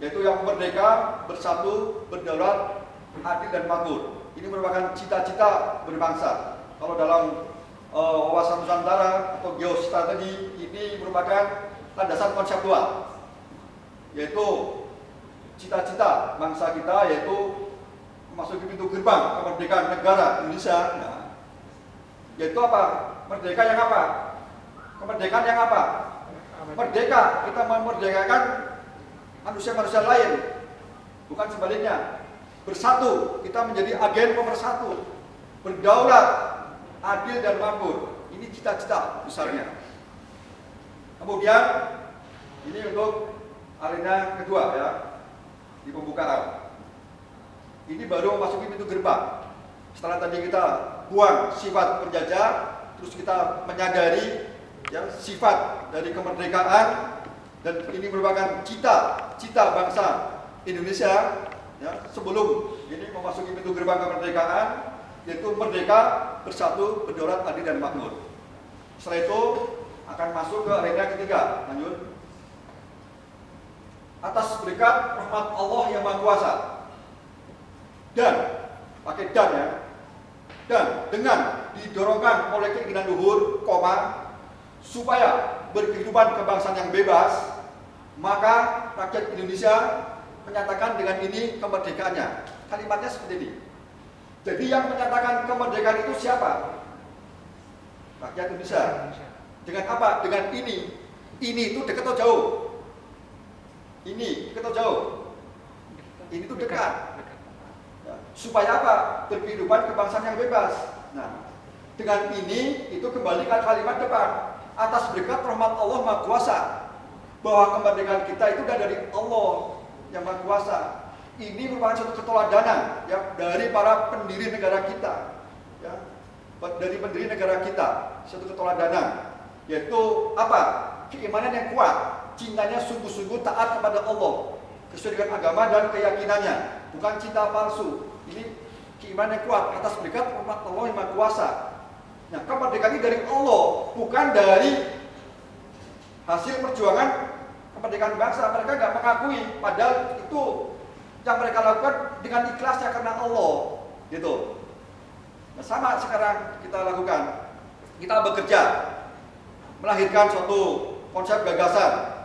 yaitu yang merdeka, bersatu, berdaulat, adil dan makmur. Ini merupakan cita-cita berbangsa. Kalau dalam wawasan Nusantara atau geostrategi, ini merupakan landasan konseptual, yaitu cita-cita bangsa kita, yaitu memasuki pintu gerbang kemerdekaan negara Indonesia. Nah, yaitu apa? Merdeka yang apa? Kemerdekaan yang apa? Merdeka, kita memerdekakan manusia-manusia lain, bukan sebaliknya. Bersatu, kita menjadi agen pemersatu. Berdaulat, adil dan makmur. Ini cita-cita besarnya. Kemudian ini untuk arena kedua, ya, di pembukaan. Ini baru memasuki pintu gerbang. Setelah tadi kita buang sifat penjajah, terus kita menyadari, ya, sifat dari kemerdekaan, dan ini merupakan cita bangsa Indonesia, ya, sebelum ini memasuki pintu gerbang kemerdekaan, yaitu merdeka, bersatu, berdaulat, adil dan makmur. Setelah itu akan masuk ke arena ketiga. Lanjut. Atas berkat rahmat Allah yang Maha Kuasa, dan pakai dan, ya, dan dengan didorongkan oleh keinginan luhur, supaya berkehidupan kebangsaan yang bebas, maka rakyat Indonesia menyatakan dengan ini kemerdekaannya. Kalimatnya seperti ini. Jadi yang menyatakan kemerdekaan itu siapa? Rakyat Indonesia. Dengan apa? Dengan ini. Ini itu dekat atau jauh? Ini dekat atau jauh? Ini itu dekat. Ya. Supaya apa? Berkehidupan kebangsaan yang bebas. Nah, dengan ini itu kembali ke kalimat depan. Atas berkat rahmat Allah Maha Kuasa, bahwa kemerdekaan kita itu sudah dari Allah yang Maha Kuasa. Ini merupakan suatu keteladanan, ya, dari para pendiri negara kita, ya, dari pendiri negara kita, suatu keteladanan, yaitu apa? Keimanan yang kuat, cintanya sungguh-sungguh taat kepada Allah, sesuai dengan agama dan keyakinannya, bukan cinta palsu. Ini keimanan yang kuat atas berkat rahmat Allah yang Maha Kuasa. Nah, kemerdekaan ini dari Allah, bukan dari hasil perjuangan kemerdekaan bangsa. Mereka nggak mengakui, padahal itu yang mereka lakukan dengan ikhlasnya karena Allah, gitu. Nah, sama sekarang kita lakukan. Kita bekerja, melahirkan suatu konsep gagasan.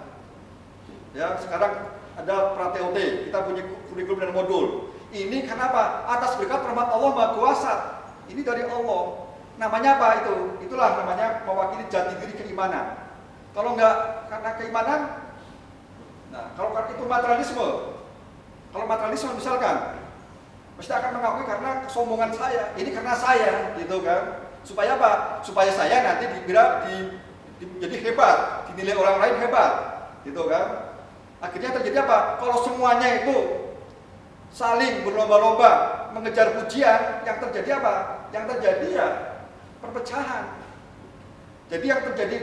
Ya, sekarang ada pra-TOT, kita punya kurikulum dan modul. Ini kenapa? Atas berkat rahmat Allah Maha Kuasa. Ini dari Allah. Namanya apa itu? Itulah namanya mewakili jati diri keimanan. Kalau nggak karena keimanan, nah, kalau itu materialisme. Kalau materialisme misalkan, mesti akan mengakui karena kesombongan saya. Ini karena saya, gitu kan? Supaya apa? Supaya saya nanti jadi hebat, dinilai orang lain hebat, gitu kan? Akhirnya terjadi apa? Kalau semuanya itu saling berlomba-lomba mengejar pujian, yang terjadi apa? Yang terjadi ya perpecahan. Jadi yang terjadi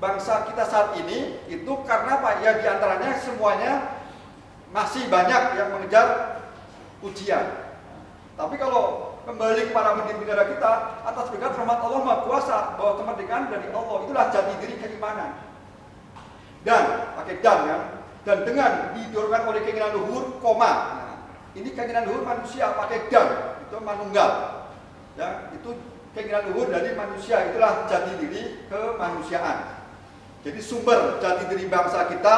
bangsa kita saat ini itu karena apa? Ya diantaranya semuanya masih banyak yang mengejar pujian. Tapi kalau kembali kepada pendiri negara kita, atas berkat rahmat Allah Maha Kuasa, bahwa kemerdekaan dari Allah, itulah jati diri keimanan. Dan pakai dan, kan? Dan dengan didorongkan oleh keinginan luhur, nah, ini keinginan luhur manusia pakai dan, itu manunggal. Ya, itu keinginan luhur dari manusia, itulah jati diri kemanusiaan. Jadi sumber jati diri bangsa kita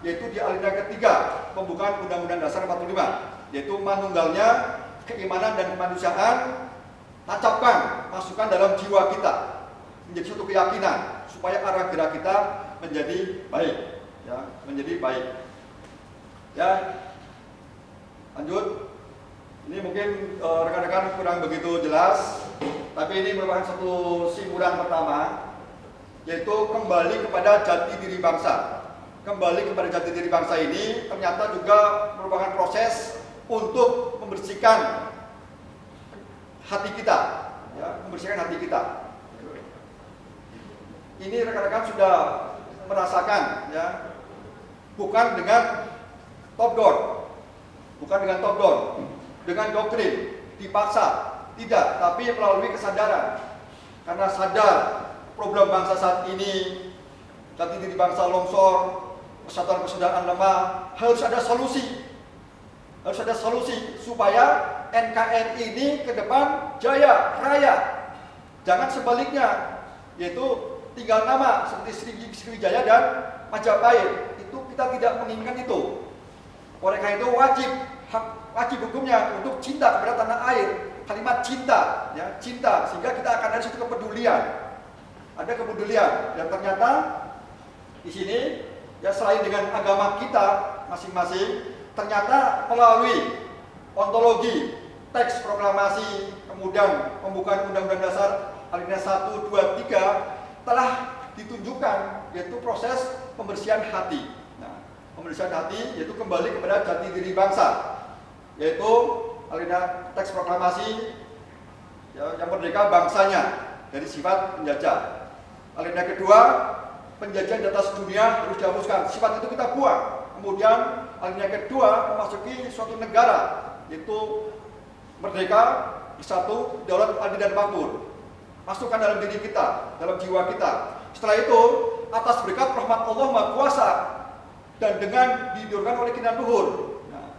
yaitu di alinea ketiga pembukaan Undang-Undang Dasar 45, yaitu manunggalnya keimanan dan kemanusiaan. Tancapkan, masukkan dalam jiwa kita menjadi suatu keyakinan supaya arah gerak kita menjadi baik, ya, menjadi baik. Ya, lanjut. Ini mungkin rekan-rekan kurang begitu jelas, tapi ini merupakan satu simpulan pertama, yaitu kembali kepada jati diri bangsa. Kembali kepada jati diri bangsa ini ternyata juga merupakan proses untuk membersihkan hati kita, ya, membersihkan hati kita. Ini rekan-rekan sudah merasakan, ya, bukan dengan top down, dengan doktrin, dipaksa, tidak, tapi melalui kesadaran. Karena sadar problem bangsa saat ini, jati diri bangsa longsor, persatuan lemah, harus ada solusi. Harus ada solusi supaya NKRI ini ke depan jaya, raya. Jangan sebaliknya, yaitu tinggal nama seperti Sriwijaya dan Majapahit. Itu kita tidak menginginkan itu. Oleh karena itu wajib hukumnya untuk cinta kepada tanah air. Kalimat cinta, ya, cinta, sehingga kita akan ada suatu kepedulian. Ada kepedulian dan ternyata di sini, ya, selain dengan agama kita masing-masing, ternyata melalui ontologi, teks proklamasi, kemudian pembukaan Undang-Undang Dasar alinea 1, 2, 3 telah ditunjukkan, yaitu proses pembersihan hati. Nah, pembersihan hati yaitu kembali kepada jati diri bangsa, yaitu alinea teks proklamasi, ya, yang merdeka bangsanya dari sifat penjajah. Alinea kedua, penjajahan di atas dunia harus dihapuskan, sifat itu kita buang. Kemudian alinea kedua memasuki suatu negara, yaitu merdeka, bersatu, daulat, adil dan makmur. Masukkan dalam diri kita, dalam jiwa kita. Setelah itu, atas berkat rahmat Allah Maha Kuasa dan dengan didorongkan oleh keinginan luhur, nah,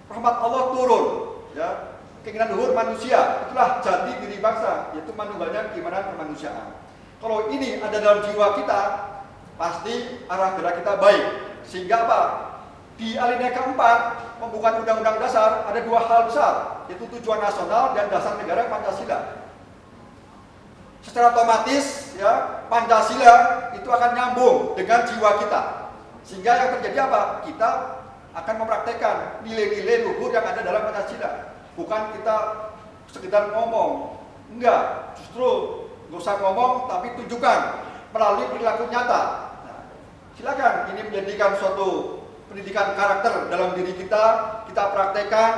rahmat Allah turun, ya, keinginan luhur manusia, itulah jati diri bangsa, yaitu manunggalnya keimanan kemanusiaan. Kalau ini ada dalam jiwa kita, pasti arah gerak kita baik. Sehingga apa? Di alinea keempat pembukaan Undang-Undang Dasar ada dua hal besar, yaitu tujuan nasional dan dasar negara Pancasila. Secara otomatis, ya, Pancasila itu akan nyambung dengan jiwa kita. Sehingga yang terjadi apa? Kita akan mempraktekkan nilai-nilai luhur yang ada dalam Pancasila. Bukan kita sekedar ngomong. Enggak, justru nggak usah ngomong, tapi tunjukkan melalui perilaku nyata. Nah, silakan ini menjadikan suatu pendidikan karakter dalam diri kita praktekkan.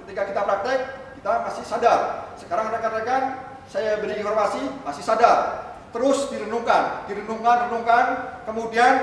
Ketika kita praktek, kita masih sadar. Sekarang rekan-rekan, saya beri informasi, masih sadar. Terus renungkan, kemudian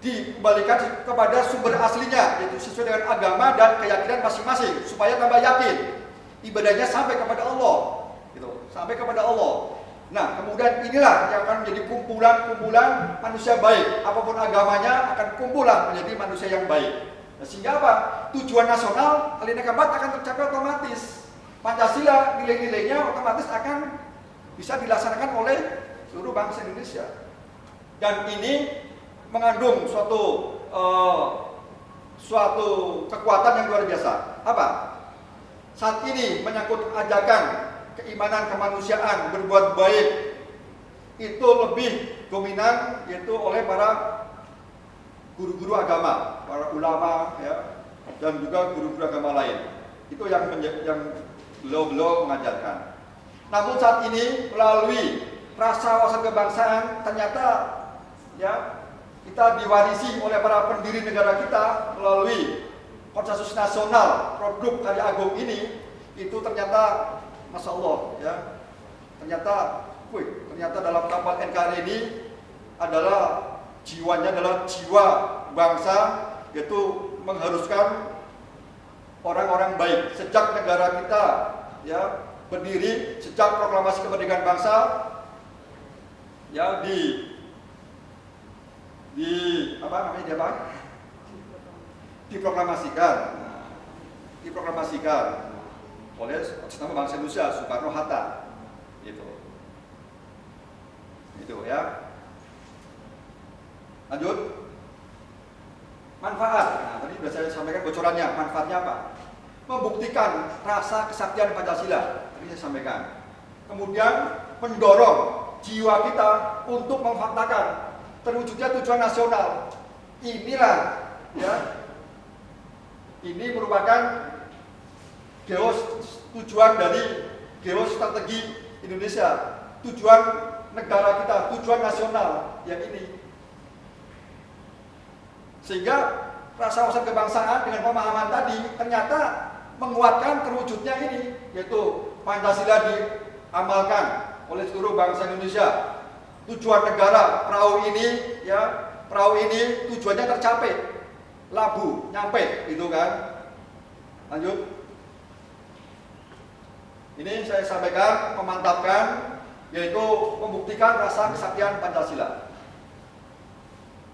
dikembalikan kepada sumber aslinya, yaitu sesuai dengan agama dan keyakinan masing-masing, supaya tambah yakin ibadahnya sampai kepada Allah, gitu, sampai kepada Allah. Nah, kemudian inilah yang akan menjadi kumpulan manusia baik. Apapun agamanya akan kumpullah menjadi manusia yang baik. Nah, sehingga apa? Tujuan nasional alinea keempat akan tercapai otomatis. Pancasila nilai-nilainya otomatis akan bisa dilaksanakan oleh seluruh bangsa Indonesia. Dan ini mengandung suatu kekuatan yang luar biasa. Apa? Saat ini menyangkut ajakan keimanan kemanusiaan, berbuat baik, itu lebih dominan yaitu oleh para guru-guru agama, para ulama, ya, dan juga guru-guru agama lain. Itu yang beliau mengajarkan. Namun saat ini melalui rasa wawasan kebangsaan, ternyata, ya, kita diwarisi oleh para pendiri negara kita melalui konsensus nasional produk karya agung ini. Itu ternyata, Masya Allah, ya, ternyata dalam kapal NKRI ini adalah jiwanya adalah jiwa bangsa, yaitu mengharuskan orang-orang baik. Sejak negara kita, ya, berdiri, sejak proklamasi kemerdekaan bangsa, ya, diproklamasikan oleh atas nama bangsa Indonesia, Soekarno-Hatta. Itu ya. Lanjut. Manfaat. Nah, tadi sudah saya sampaikan bocorannya. Manfaatnya apa? Membuktikan rasa kesaktian Pancasila. Tadi saya sampaikan. Kemudian mendorong jiwa kita untuk memfaktakan terwujudnya tujuan nasional. Inilah ya. Ini merupakan tujuan dari geostrategi Indonesia, tujuan negara kita, tujuan nasional yang ini. Sehingga rasa wawasan kebangsaan dengan pemahaman tadi ternyata menguatkan terwujudnya ini, yaitu Pancasila diamalkan oleh seluruh bangsa Indonesia. Tujuan negara perahu ini, ya perahu ini tujuannya tercapai, labu nyampe, gitu kan? Lanjut. Ini saya sampaikan, memantapkan, yaitu membuktikan rasa kesaktian Pancasila.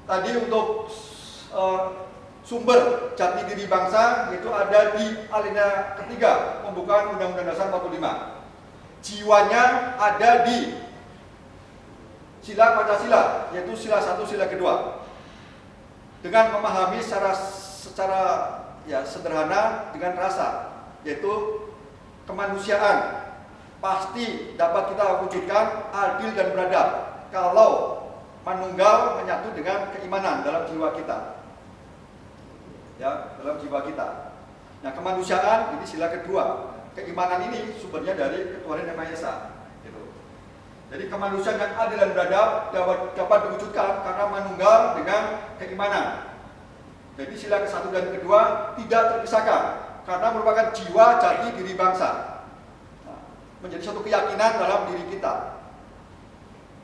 Tadi untuk sumber jati diri bangsa itu ada di alinea ketiga pembukaan Undang-Undang Dasar 45. Jiwanya ada di sila Pancasila, yaitu sila 1, sila kedua. Dengan memahami secara ya sederhana dengan rasa, yaitu kemanusiaan pasti dapat kita wujudkan adil dan beradab kalau manunggal menyatu dengan keimanan dalam jiwa kita. Ya, dalam jiwa kita. Nah, kemanusiaan ini sila kedua. Keimanan ini sumbernya dari Ketuhanan Yang Maha Esa. Gitu. Jadi kemanusiaan yang adil dan beradab dapat diwujudkan karena manunggal dengan keimanan. Jadi sila ke-1 dan ke-2 tidak terpisahkan karena merupakan jiwa jati diri bangsa. Nah, menjadi satu keyakinan dalam diri kita.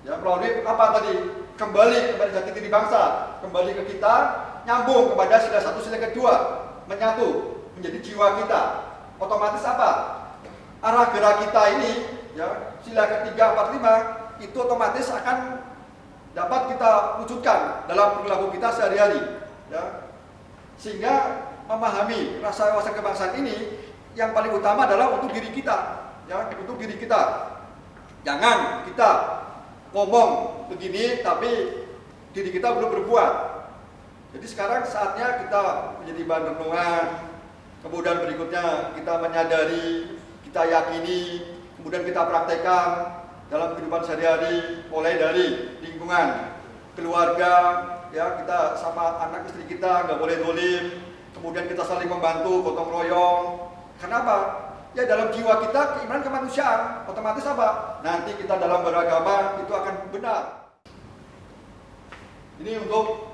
Ya, melalui apa tadi? Kembali kepada jati diri bangsa, kembali ke kita, nyambung kepada sila 1, sila kedua, menyatu menjadi jiwa kita. Otomatis apa? Arah gerak kita ini, ya, sila ketiga, 4, 5 itu otomatis akan dapat kita wujudkan dalam perilaku kita sehari-hari, ya. Sehingga memahami rasa wawasan kebangsaan ini yang paling utama adalah untuk diri kita, ya, untuk diri kita. Jangan kita ngomong begini tapi diri kita belum berbuat. Jadi sekarang saatnya kita menjadi bahan renungan, kemudian berikutnya kita menyadari, kita yakini, kemudian kita praktekkan dalam kehidupan sehari-hari, mulai dari lingkungan, keluarga, ya kita sama anak istri kita nggak boleh dolim, kemudian kita saling membantu, gotong royong. Kenapa? Ya dalam jiwa kita keimanan kemanusiaan, otomatis apa? Nanti kita dalam beragama itu akan benar. Ini untuk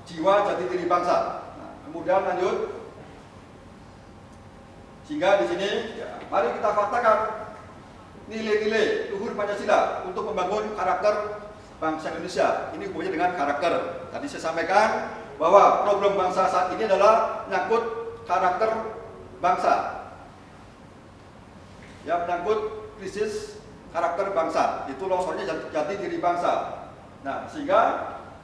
jiwa jati diri bangsa. Nah, kemudian lanjut. Sehingga di sini, ya, mari kita faktakan nilai-nilai luhur Pancasila untuk membangun karakter bangsa Indonesia. Ini hubungannya dengan karakter. Tadi saya sampaikan bahwa problem bangsa saat ini adalah menyangkut karakter bangsa, ya, menyangkut krisis karakter bangsa. Itu longsornya jati diri bangsa. Nah, sehingga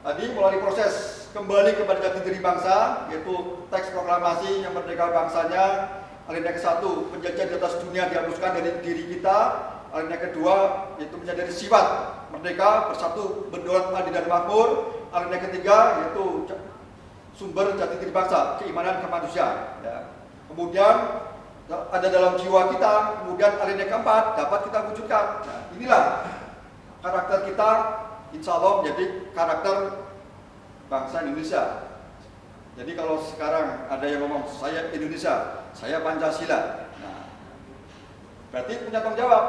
tadi melalui proses kembali kepada jati diri bangsa, yaitu teks proklamasi yang merdeka bangsanya, alinea ke-1 penjajahan di atas dunia dihapuskan dari diri kita, alinea ke-2 yaitu menyadari sifat merdeka bersatu berdaulat adil dan makmur, alinea ke-3 yaitu sumber jati diri bangsa, keimanan kemanusiaan, ya. Kemudian ada dalam jiwa kita, kemudian alinea ke-4 dapat kita wujudkan. Nah, inilah karakter kita, insya Allah menjadi karakter bangsa Indonesia. Jadi kalau sekarang ada yang ngomong saya Indonesia, saya Pancasila, nah, berarti punya tanggung jawab.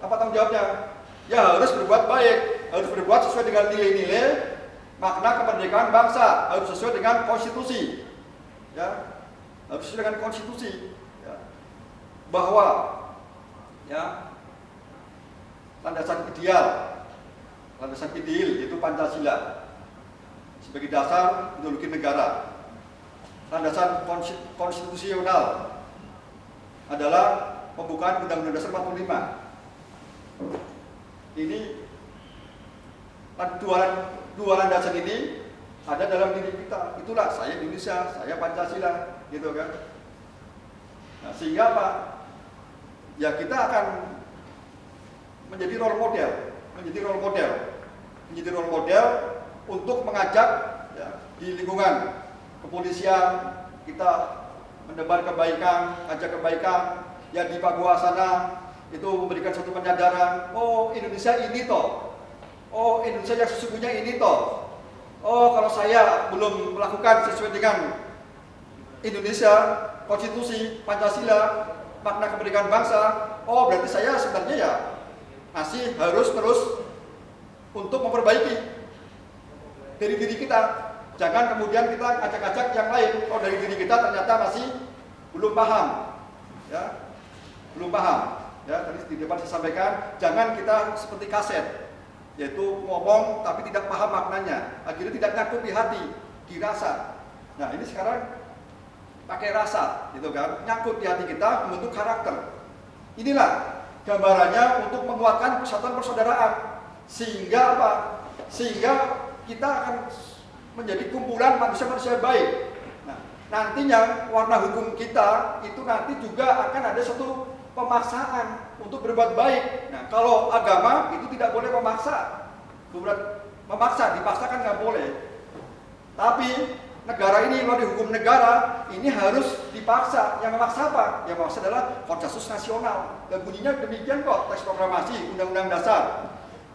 Apa tanggung jawabnya? Ya harus berbuat baik, harus berbuat sesuai dengan nilai-nilai makna kemerdekaan bangsa, harus sesuai dengan konstitusi, ya. Harus sesuai dengan konstitusi, ya. Bahwa ya landasan ideal yaitu Pancasila sebagai dasar ideologi negara. Landasan konstitusional adalah pembukaan Undang-Undang Dasar 45. Ini dua landasan ini ada dalam diri kita. Itulah saya Indonesia, saya Pancasila, gitu kan. Nah, sehingga apa? Ya kita akan menjadi role model, menjadi role model untuk mengajak ya, di lingkungan kepolisian kita menebar kebaikan, ajak kebaikan, ya di Papua sana itu memberikan satu penyadaran, oh Indonesia ini toh, oh Indonesia yang sesungguhnya ini toh, oh kalau saya belum melakukan sesuai dengan Indonesia, konstitusi, Pancasila, makna kemerdekaan bangsa, oh berarti saya sebenarnya ya masih harus terus untuk memperbaiki dari diri kita. Jangan kemudian kita acak-acak yang lain, oh dari diri kita ternyata masih belum paham, ya belum paham. Ya, tadi di depan saya sampaikan, jangan kita seperti kaset, yaitu ngomong tapi tidak paham maknanya, akhirnya tidak nyangkut di hati, dirasa. Nah ini sekarang pakai rasa, gitu kan, nyangkut di hati kita, membentuk karakter. Inilah gambarannya untuk menguatkan persatuan persaudaraan, sehingga apa? Sehingga kita akan menjadi kumpulan manusia-manusia baik. Nah, nantinya warna hukum kita itu nanti juga akan ada satu pemaksaan untuk berbuat baik. Nah, kalau agama itu tidak boleh memaksa, memaksa, dipaksakan nggak boleh. Tapi negara ini melalui hukum negara ini harus dipaksa. Yang memaksa apa? Yang memaksa adalah konsensus nasional. Dan bunyinya demikian kok teks proklamasi Undang-Undang Dasar.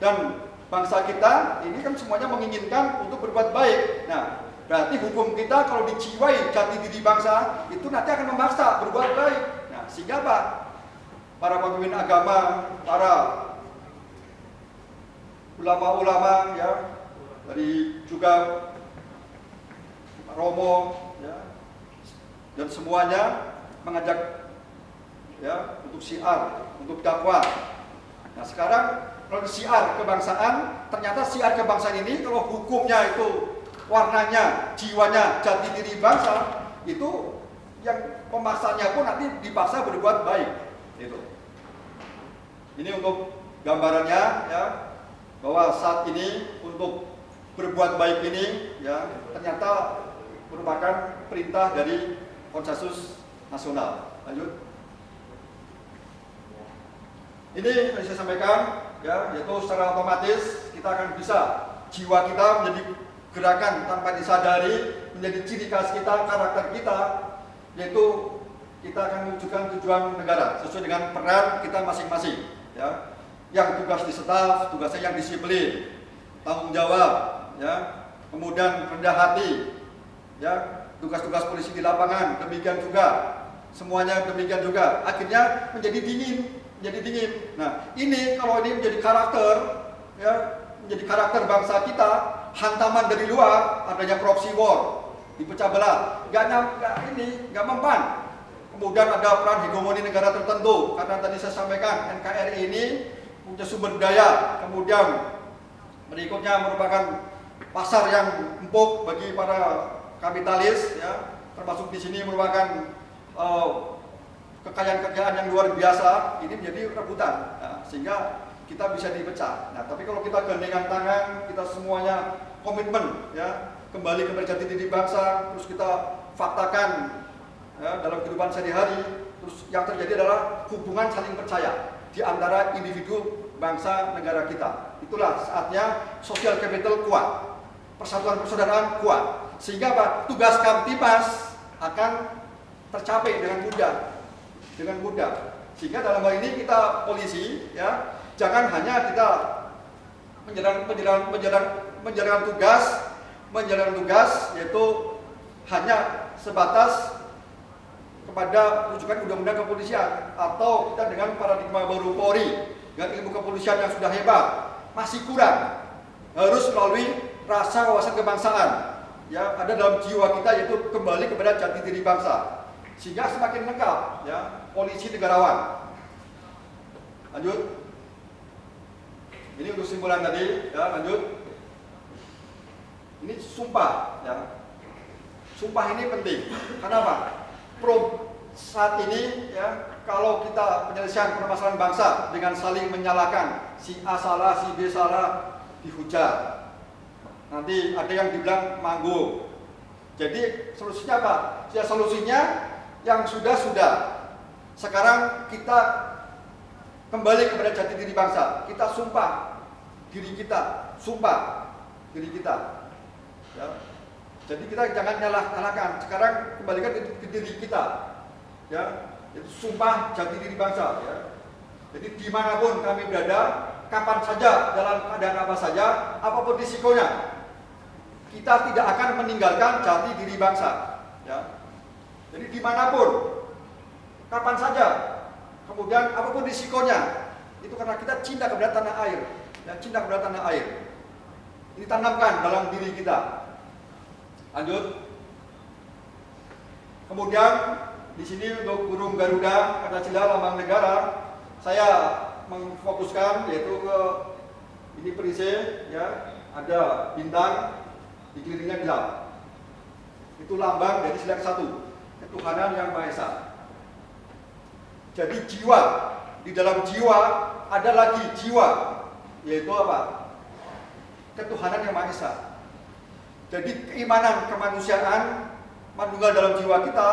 Dan bangsa kita ini kan semuanya menginginkan untuk berbuat baik. Nah, berarti hukum kita kalau dijiwai jati diri bangsa itu nanti akan memaksa berbuat baik. Nah, sehingga apa? Para pemimpin agama, para ulama-ulama ya, dari juga Romo ya, dan semuanya mengajak ya untuk syiar, untuk dakwah. Nah sekarang kalau syiar kebangsaan, ternyata syiar kebangsaan ini kalau hukumnya itu warnanya, jiwanya, jati diri bangsa, itu yang pemaksanya pun nanti dipaksa berbuat baik. Itu. Ini untuk gambarannya ya, bahwa saat ini untuk berbuat baik ini ya ternyata merupakan perintah dari konsensus nasional. Lanjut. Ini yang saya sampaikan ya, yaitu secara otomatis kita akan bisa jiwa kita menjadi gerakan tanpa disadari, menjadi ciri khas kita, karakter kita, yaitu kita akan mewujudkan tujuan negara sesuai dengan peran kita masing-masing. Ya, yang tugas di staf, tugasnya yang disiplin, tanggung jawab, ya, kemudian rendah hati, ya, tugas-tugas polisi di lapangan demikian juga, semuanya demikian juga. Akhirnya menjadi dingin. Nah, ini kalau ini menjadi karakter, ya, menjadi karakter bangsa kita, hantaman dari luar, adanya proxy war, dipecah belah, nggak mempan. Kemudian ada peran hegemoni negara tertentu, karena tadi saya sampaikan NKRI ini punya sumber daya, kemudian berikutnya merupakan pasar yang empuk bagi para kapitalis, ya, termasuk di sini merupakan kekayaan-kekayaan yang luar biasa, ini menjadi rebutan, nah, sehingga kita bisa dipecah. Nah, tapi kalau kita gandengan tangan, kita semuanya komitmen, ya, kembali ke jati diri bangsa, terus kita faktakan ya, dalam kehidupan sehari-hari, terus yang terjadi adalah hubungan saling percaya di antara individu bangsa negara kita. Itulah saatnya sosial capital kuat, persatuan persaudaraan kuat, sehingga apa? Tugas Kamtipas akan tercapai dengan mudah. Sehingga dalam hal ini kita polisi, ya, jangan hanya kita menjalankan tugas, yaitu hanya sebatas kepada rujukan undang-undang kepolisian atau kita dengan paradigma baru Polri dengan ilmu kepolisian yang sudah hebat masih kurang, harus melalui rasa wawasan kebangsaan yang ada dalam jiwa kita, yaitu kembali kepada jati diri bangsa, sehingga semakin lengkap ya polisi negarawan. Lanjut. Ini untuk simpulan tadi ya, lanjut. Ini sumpah ya. Sumpah ini penting. Kenapa? Saat ini ya, kalau kita penyelesaian permasalahan bangsa dengan saling menyalahkan, si A salah, si B salah, dihujat. Nanti ada yang dibilang manggung. Jadi solusinya apa? Ya solusinya yang sudah Sekarang kita kembali kepada jati diri bangsa. Kita sumpah diri kita, sumpah diri kita. Ya. Jadi kita jangan nyalahkan. Sekarang kembalikan ke diri kita. Ya, itu sumpah jati diri bangsa. Ya. Jadi dimanapun kami berada, kapan saja, dalam keadaan apa saja, apapun risikonya, kita tidak akan meninggalkan jati diri bangsa. Ya. Jadi dimanapun, kapan saja, kemudian apapun risikonya, itu karena kita cinta kepada tanah air, ya, cinta kepada tanah air. Ini tanamkan dalam diri kita. Lanjut. Kemudian di sini untuk burung Garuda, Pancasila, lambang negara, saya memfokuskan yaitu ke ini perisai, ya, ada bintang, dikelilingnya gelap. Itu lambang dari sila ke-1, ketuhanan yang Maha Esa. Jadi jiwa, di dalam jiwa ada lagi jiwa, yaitu apa? Ketuhanan yang Maha Esa. Jadi keimanan kemanusiaan manunggal dalam jiwa kita,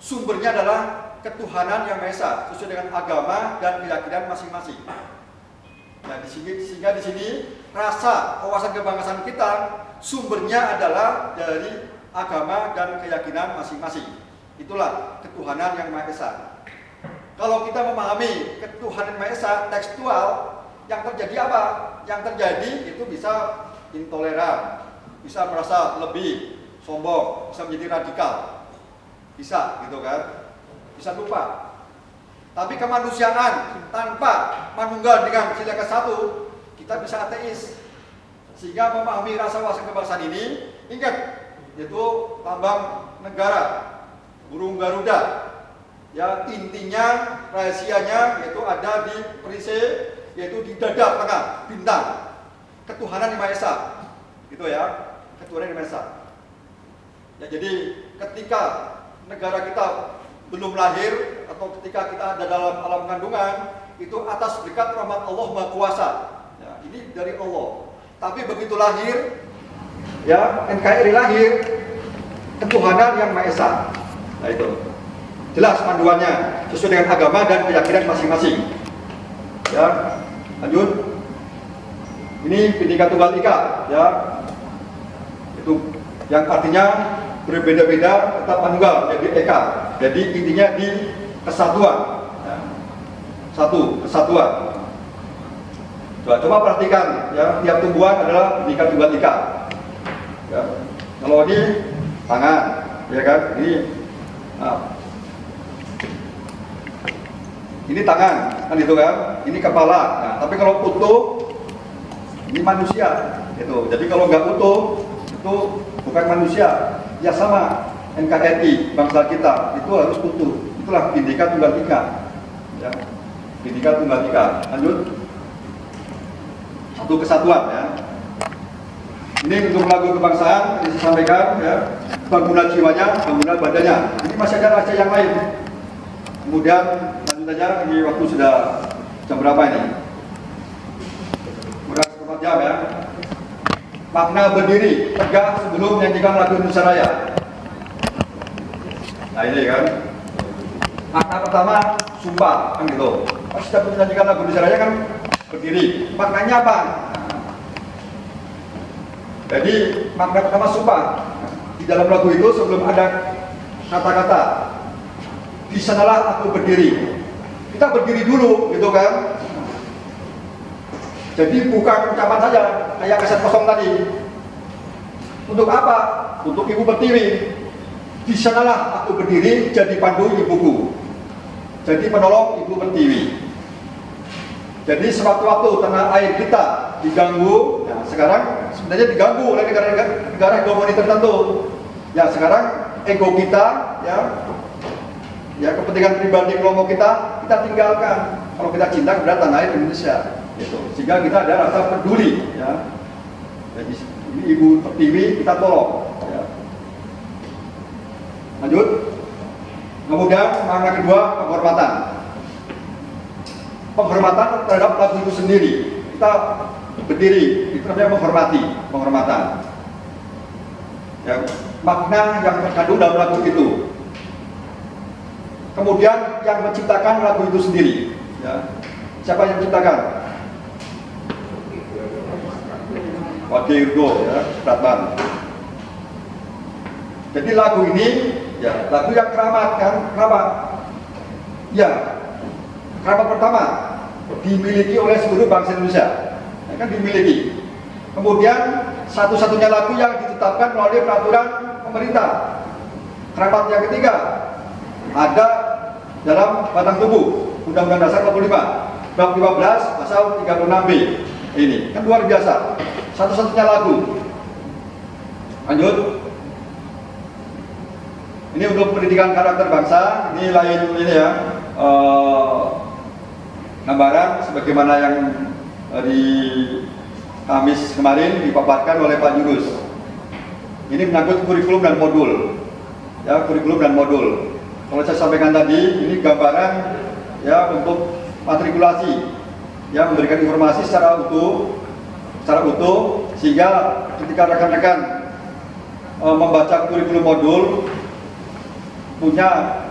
sumbernya adalah ketuhanan yang Maha Esa sesuai dengan agama dan keyakinan masing-masing. Nah, sehingga di sini rasa wawasan kebangsaan kita sumbernya adalah dari agama dan keyakinan masing-masing. Itulah ketuhanan yang Maha Esa. Kalau kita memahami ketuhanan Maha Esa tekstual, yang terjadi apa? Yang terjadi itu bisa intoleran, bisa merasa lebih sombong, bisa menjadi radikal, bisa gitu kan? Bisa lupa. Tapi kemanusiaan tanpa manunggal dengan sila ke-1, kita bisa ateis. Sehingga memahami rasa wawasan kebangsaan ini, ingat, yaitu lambang negara, burung Garuda. Ya, intinya, rahasianya yaitu ada di perisai, yaitu di dada tengah, bintang. Ketuhanan yang Maha Esa. Gitu ya, ketuhanan yang Maha Esa. Ya, jadi ketika negara kita belum lahir atau ketika kita ada dalam alam kandungan, itu atas berkat rahmat Allah Maha Kuasa. Ya, ini dari Allah. Tapi begitu lahir, ya, NKRI lahir, ketuhanan yang Maha Esa. Nah itu jelas panduannya sesuai dengan agama dan keyakinan masing-masing. Ya, lanjut. Ini Bhinneka Tunggal Ika, ya, itu yang artinya berbeda-beda tetap manunggal, jadi eka. Jadi intinya di kesatuan, ya. Satu kesatuan. Coba perhatikan, ya, tiap tumbuhan adalah Bhinneka Tunggal Ika. Ya. Kalau ini tangan, ya kan, ini tangan, kan itu kan, ini kepala. Nah, tapi kalau utuh, ini manusia, itu. Jadi kalau nggak utuh, itu bukan manusia. Ya sama, NKRI bangsa kita itu harus utuh. Itulah Bhinneka Tunggal Ika. Ya. Bhinneka Tunggal Ika. Lanjut. Satu kesatuan, ya. Ini untuk lagu kebangsaan yang disampaikan, ya. Bangunan jiwanya, bangunan badannya. Ini masih ada rahasia yang lain. Kemudian lanjut aja, ini waktu sudah jam berapa ini? Udah 4 jam, ya. Makna berdiri tegak sebelum menyanyikan lagu Indonesia Raya. Nah ini kan. Makna pertama sumpah, kan gitu. Pas sudah menyanyikan lagu Indonesia Raya kan berdiri. Maknanya apa? Jadi makna pertama sumpah. Di dalam lagu itu sebelum ada kata-kata di sanalah aku berdiri. Kita berdiri dulu, gitu kan? Jadi bukan ucapan saja, kayak keset kosong tadi. Untuk apa? Untuk Ibu Pertiwi. Di sanalah aku berdiri jadi pandu ibuku. Jadi penolong Ibu Pertiwi. Jadi sewaktu-waktu tanah air kita diganggu, ya sekarang sebenarnya diganggu oleh negara hegemoni tertentu. Ya sekarang ego kita, ya kepentingan pribadi kelompok kita tinggalkan. Kalau kita cinta kepada tanah air Indonesia. Gitu. Sehingga kita ada rasa peduli, ya. Jadi ini Ibu Pertiwi kita tolong, ya. Lanjut. Kemudian makna kedua penghormatan. Penghormatan terhadap lagu itu sendiri. Kita berdiri, itu namanya menghormati, penghormatan. Ya, makna yang terkandung dalam lagu itu. Kemudian yang menciptakan lagu itu sendiri, ya. Siapa yang menciptakan? Wage Yurgo, ya, Supratman. Jadi lagu ini, ya, lagu yang keramat kan? Kenapa? Ya, keramat pertama dimiliki oleh seluruh bangsa Indonesia, ya, kan dimiliki. Kemudian satu-satunya lagu yang ditetapkan melalui peraturan pemerintah. Keramat yang ketiga ada dalam batang tubuh Undang-Undang Dasar 45 bab 15 pasal 36B. Ini kan luar biasa. Satu-satunya lagu. Lanjut. Ini untuk pendidikan karakter bangsa. Ini lain ini ya. Gambaran sebagaimana yang di Kamis kemarin dipaparkan oleh Pak Jurus. Ini menyangkut kurikulum dan modul. Ya, kurikulum dan modul. Kalau saya sampaikan tadi, ini gambaran ya untuk matrikulasi, ya, memberikan informasi secara utuh, sehingga ketika rekan-rekan membaca kurikulum modul punya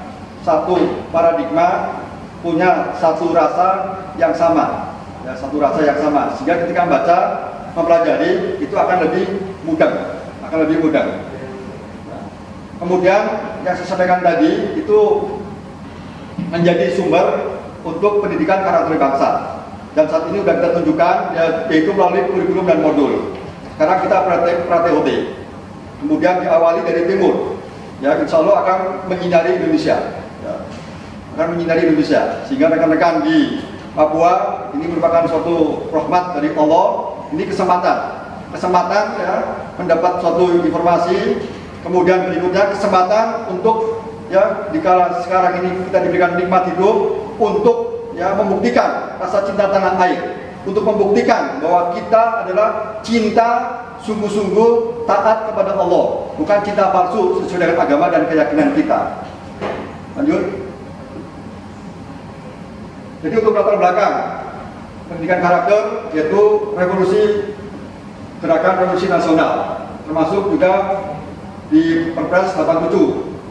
satu paradigma, punya satu rasa yang sama, ya, sehingga ketika membaca, mempelajari itu akan lebih mudah, Kemudian yang saya sampaikan tadi itu menjadi sumber untuk pendidikan karakter bangsa, dan saat ini sudah kita tunjukkan, yaitu melalui kurikulum dan modul. Sekarang kita pra-TOT, kemudian diawali dari timur, ya, insya Allah akan menyinari Indonesia, ya, sehingga rekan-rekan di Papua ini merupakan suatu rahmat dari Allah. Ini kesempatan ya, mendapat suatu informasi. Kemudian berikutnya kesempatan untuk ya, dikala sekarang ini kita diberikan nikmat hidup untuk ya membuktikan rasa cinta tanah air, untuk membuktikan bahwa kita adalah cinta sungguh-sungguh taat kepada Allah, bukan cinta palsu sesuai dengan agama dan keyakinan kita. Lanjut. Jadi untuk latar belakang pendidikan karakter yaitu gerakan revolusi nasional, termasuk juga di Perpres 87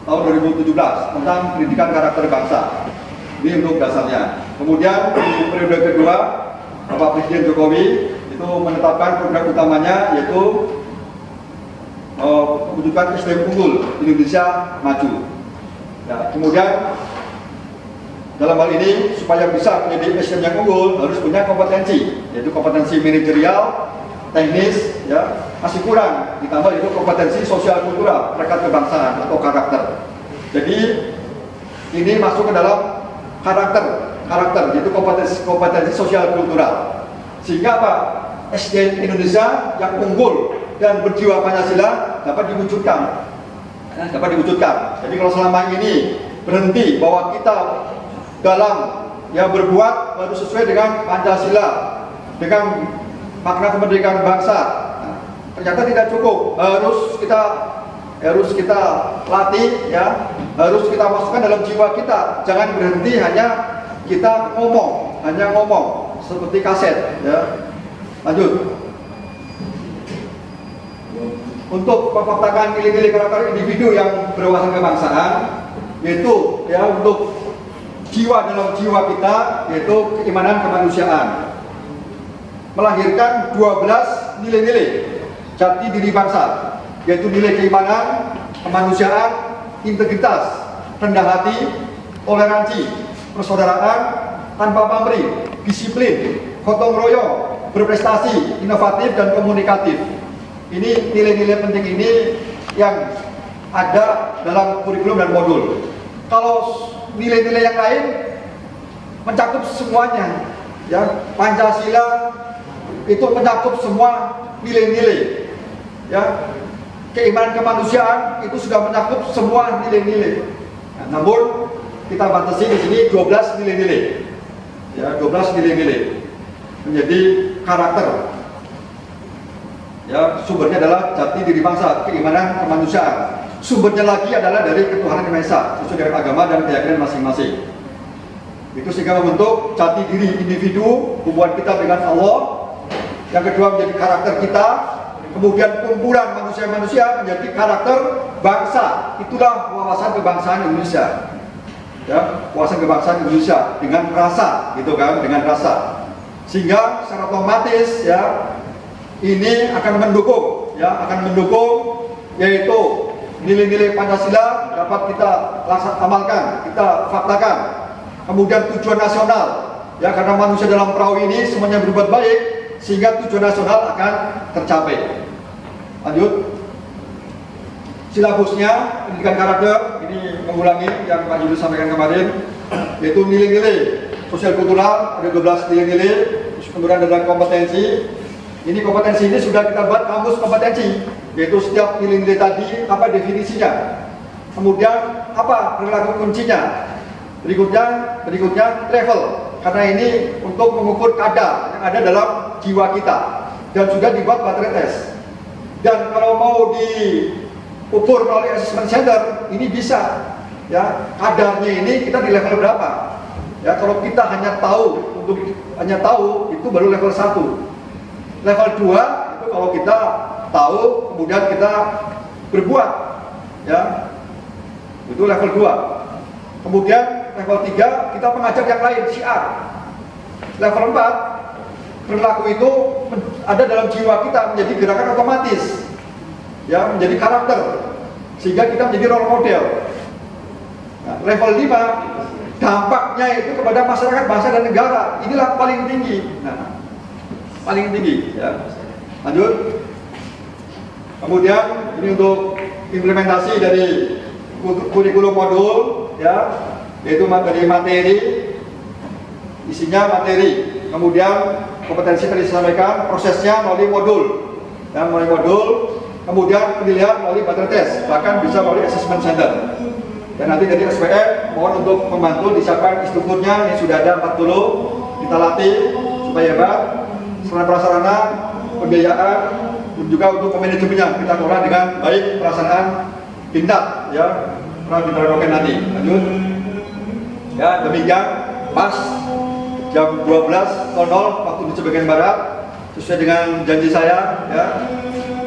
tahun 2017 tentang pendidikan karakter bangsa. Ini untuk dasarnya. Kemudian di periode kedua, Bapak Presiden Jokowi itu menetapkan program utamanya yaitu mewujudkan SDM unggul Indonesia Maju. Ya, kemudian dalam hal ini supaya bisa menjadi SDM yang unggul harus punya kompetensi, yaitu kompetensi manajerial, teknis, ya, masih kurang, ditambah itu kompetensi sosial kultural, rekat kebangsaan atau karakter. Jadi ini masuk ke dalam karakter, yaitu kompetensi sosial kultural. Sehingga apa? SDM Indonesia yang unggul dan berjiwa Pancasila dapat diwujudkan. Jadi kalau selama ini berhenti bahwa kita dalam ya berbuat harus sesuai dengan Pancasila, dengan makna kemerdekaan bangsa, ternyata tidak cukup. Harus kita latih, ya, harus kita masukkan dalam jiwa kita. Jangan berhenti hanya kita ngomong seperti kaset, ya. Lanjut. Untuk memfaktakan nilai-nilai karakter individu yang berwawasan kebangsaan, yaitu ya untuk dalam jiwa kita, yaitu keimanan kemanusiaan, melahirkan 12 nilai-nilai jati diri bangsa, yaitu nilai keimanan, kemanusiaan, integritas, rendah hati, toleransi, persaudaraan, tanpa pamrih, disiplin, gotong royong, berprestasi, inovatif, dan komunikatif. Ini nilai-nilai penting ini yang ada dalam kurikulum dan modul. Kalau nilai-nilai yang lain mencakup semuanya, ya, Pancasila itu mencakup semua nilai-nilai, ya, keimanan kemanusiaan itu sudah mencakup semua nilai-nilai. Nah, namun kita batasi di sini 12 nilai-nilai, ya, 12 nilai-nilai menjadi karakter. Ya, sumbernya adalah jati diri bangsa, keimanan kemanusiaan. Sumbernya lagi adalah dari ketuhanan yang Maha Esa, sesuai dengan agama dan keyakinan masing-masing. Itu sehingga membentuk jati diri individu, hubungan kita dengan Allah. Yang kedua menjadi karakter kita, kemudian kumpulan manusia-manusia menjadi karakter bangsa. Itulah wawasan kebangsaan Indonesia. ya, wawasan kebangsaan Indonesia dengan rasa, gitu kan, dengan rasa. Sehingga secara otomatis ya ini akan mendukung, yaitu nilai-nilai Pancasila dapat kita amalkan, kita faktakan. Kemudian tujuan nasional, ya, karena manusia dalam perahu ini semuanya berbuat baik, sehingga tujuan nasional akan tercapai. Lanjut. Silabusnya, pendidikan karakter, ini mengulangi yang Pak Julius sampaikan kemarin, yaitu nilai-nilai sosial kultural, ada 12 nilai-nilai, kemudian ada kompetensi. Ini kompetensi ini sudah kita buat kamus kompetensi, yaitu setiap nilai-nilai tadi, apa definisinya, kemudian apa perilaku kuncinya, berikutnya level, karena ini untuk mengukur kadar yang ada dalam jiwa kita, dan juga dibuat baterai tes. Dan kalau mau diukur melalui assessment center, ini bisa, ya, kadarnya ini kita di level berapa. Ya, kalau kita hanya tahu itu baru level 1. Level 2 itu kalau kita tahu kemudian kita berbuat, ya, itu level 2. Kemudian level 3 kita mengajak yang lain, syiar. Level 4 perilaku itu ada dalam jiwa kita, menjadi gerakan otomatis, ya, menjadi karakter, sehingga kita menjadi role model. Nah, level 5 dampaknya itu kepada masyarakat, bangsa dan negara, inilah paling tinggi. Nah, paling tinggi, ya. Lanjut. Kemudian ini untuk implementasi dari kurikulum modul, ya, yaitu dari materi, isinya materi, kemudian kompetensi tadi disampaikan, prosesnya melalui modul, dan melalui modul, kemudian penilaian melalui baterai tes, bahkan bisa melalui assessment center. Dan nanti dari SPM mohon untuk membantu disiapkan instrukturnya, ini sudah ada 40, kita latih supaya hebat, sarana prasarana, pembiayaan, dan juga untuk manajemennya kita kelola dengan baik, pelaksanaan tindak, ya, pernah kita lakukan nanti. Lanjut. Ya, demikian pas jam 12.00 waktu di sebagian barat, sesuai dengan janji saya, ya,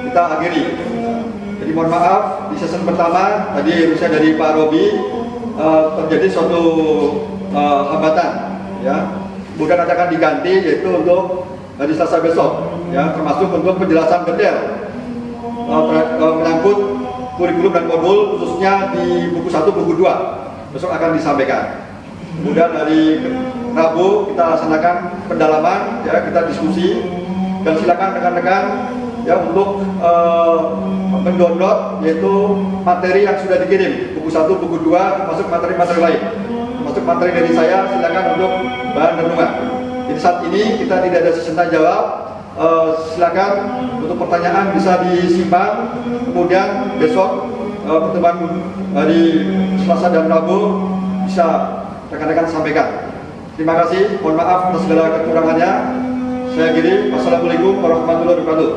kita akhiri. Jadi mohon maaf, di season pertama tadi saya dari Pak Robi terjadi suatu hambatan, ya. Kemudian akan diganti, yaitu untuk hari Selasa besok, ya, termasuk untuk penjelasan detail menyangkut kurikulum dan modul, khususnya di buku 1, buku 2 besok akan disampaikan. Kemudian hari Rabu kita laksanakan pendalaman, ya, kita diskusi, dan silakan rekan-rekan, ya, untuk mendownload, yaitu materi yang sudah dikirim, buku 1, buku 2, termasuk materi-materi lain, termasuk materi dari saya, silakan untuk bahan renungan. Jadi saat ini kita tidak ada sesi tanya jawab, silakan untuk pertanyaan bisa disimpan, kemudian besok pertemuan hari Selasa dan Rabu bisa rekan-rekan sampaikan. Terima kasih, mohon maaf atas segala kekurangannya. Saya akhiri. Wassalamualaikum warahmatullahi wabarakatuh.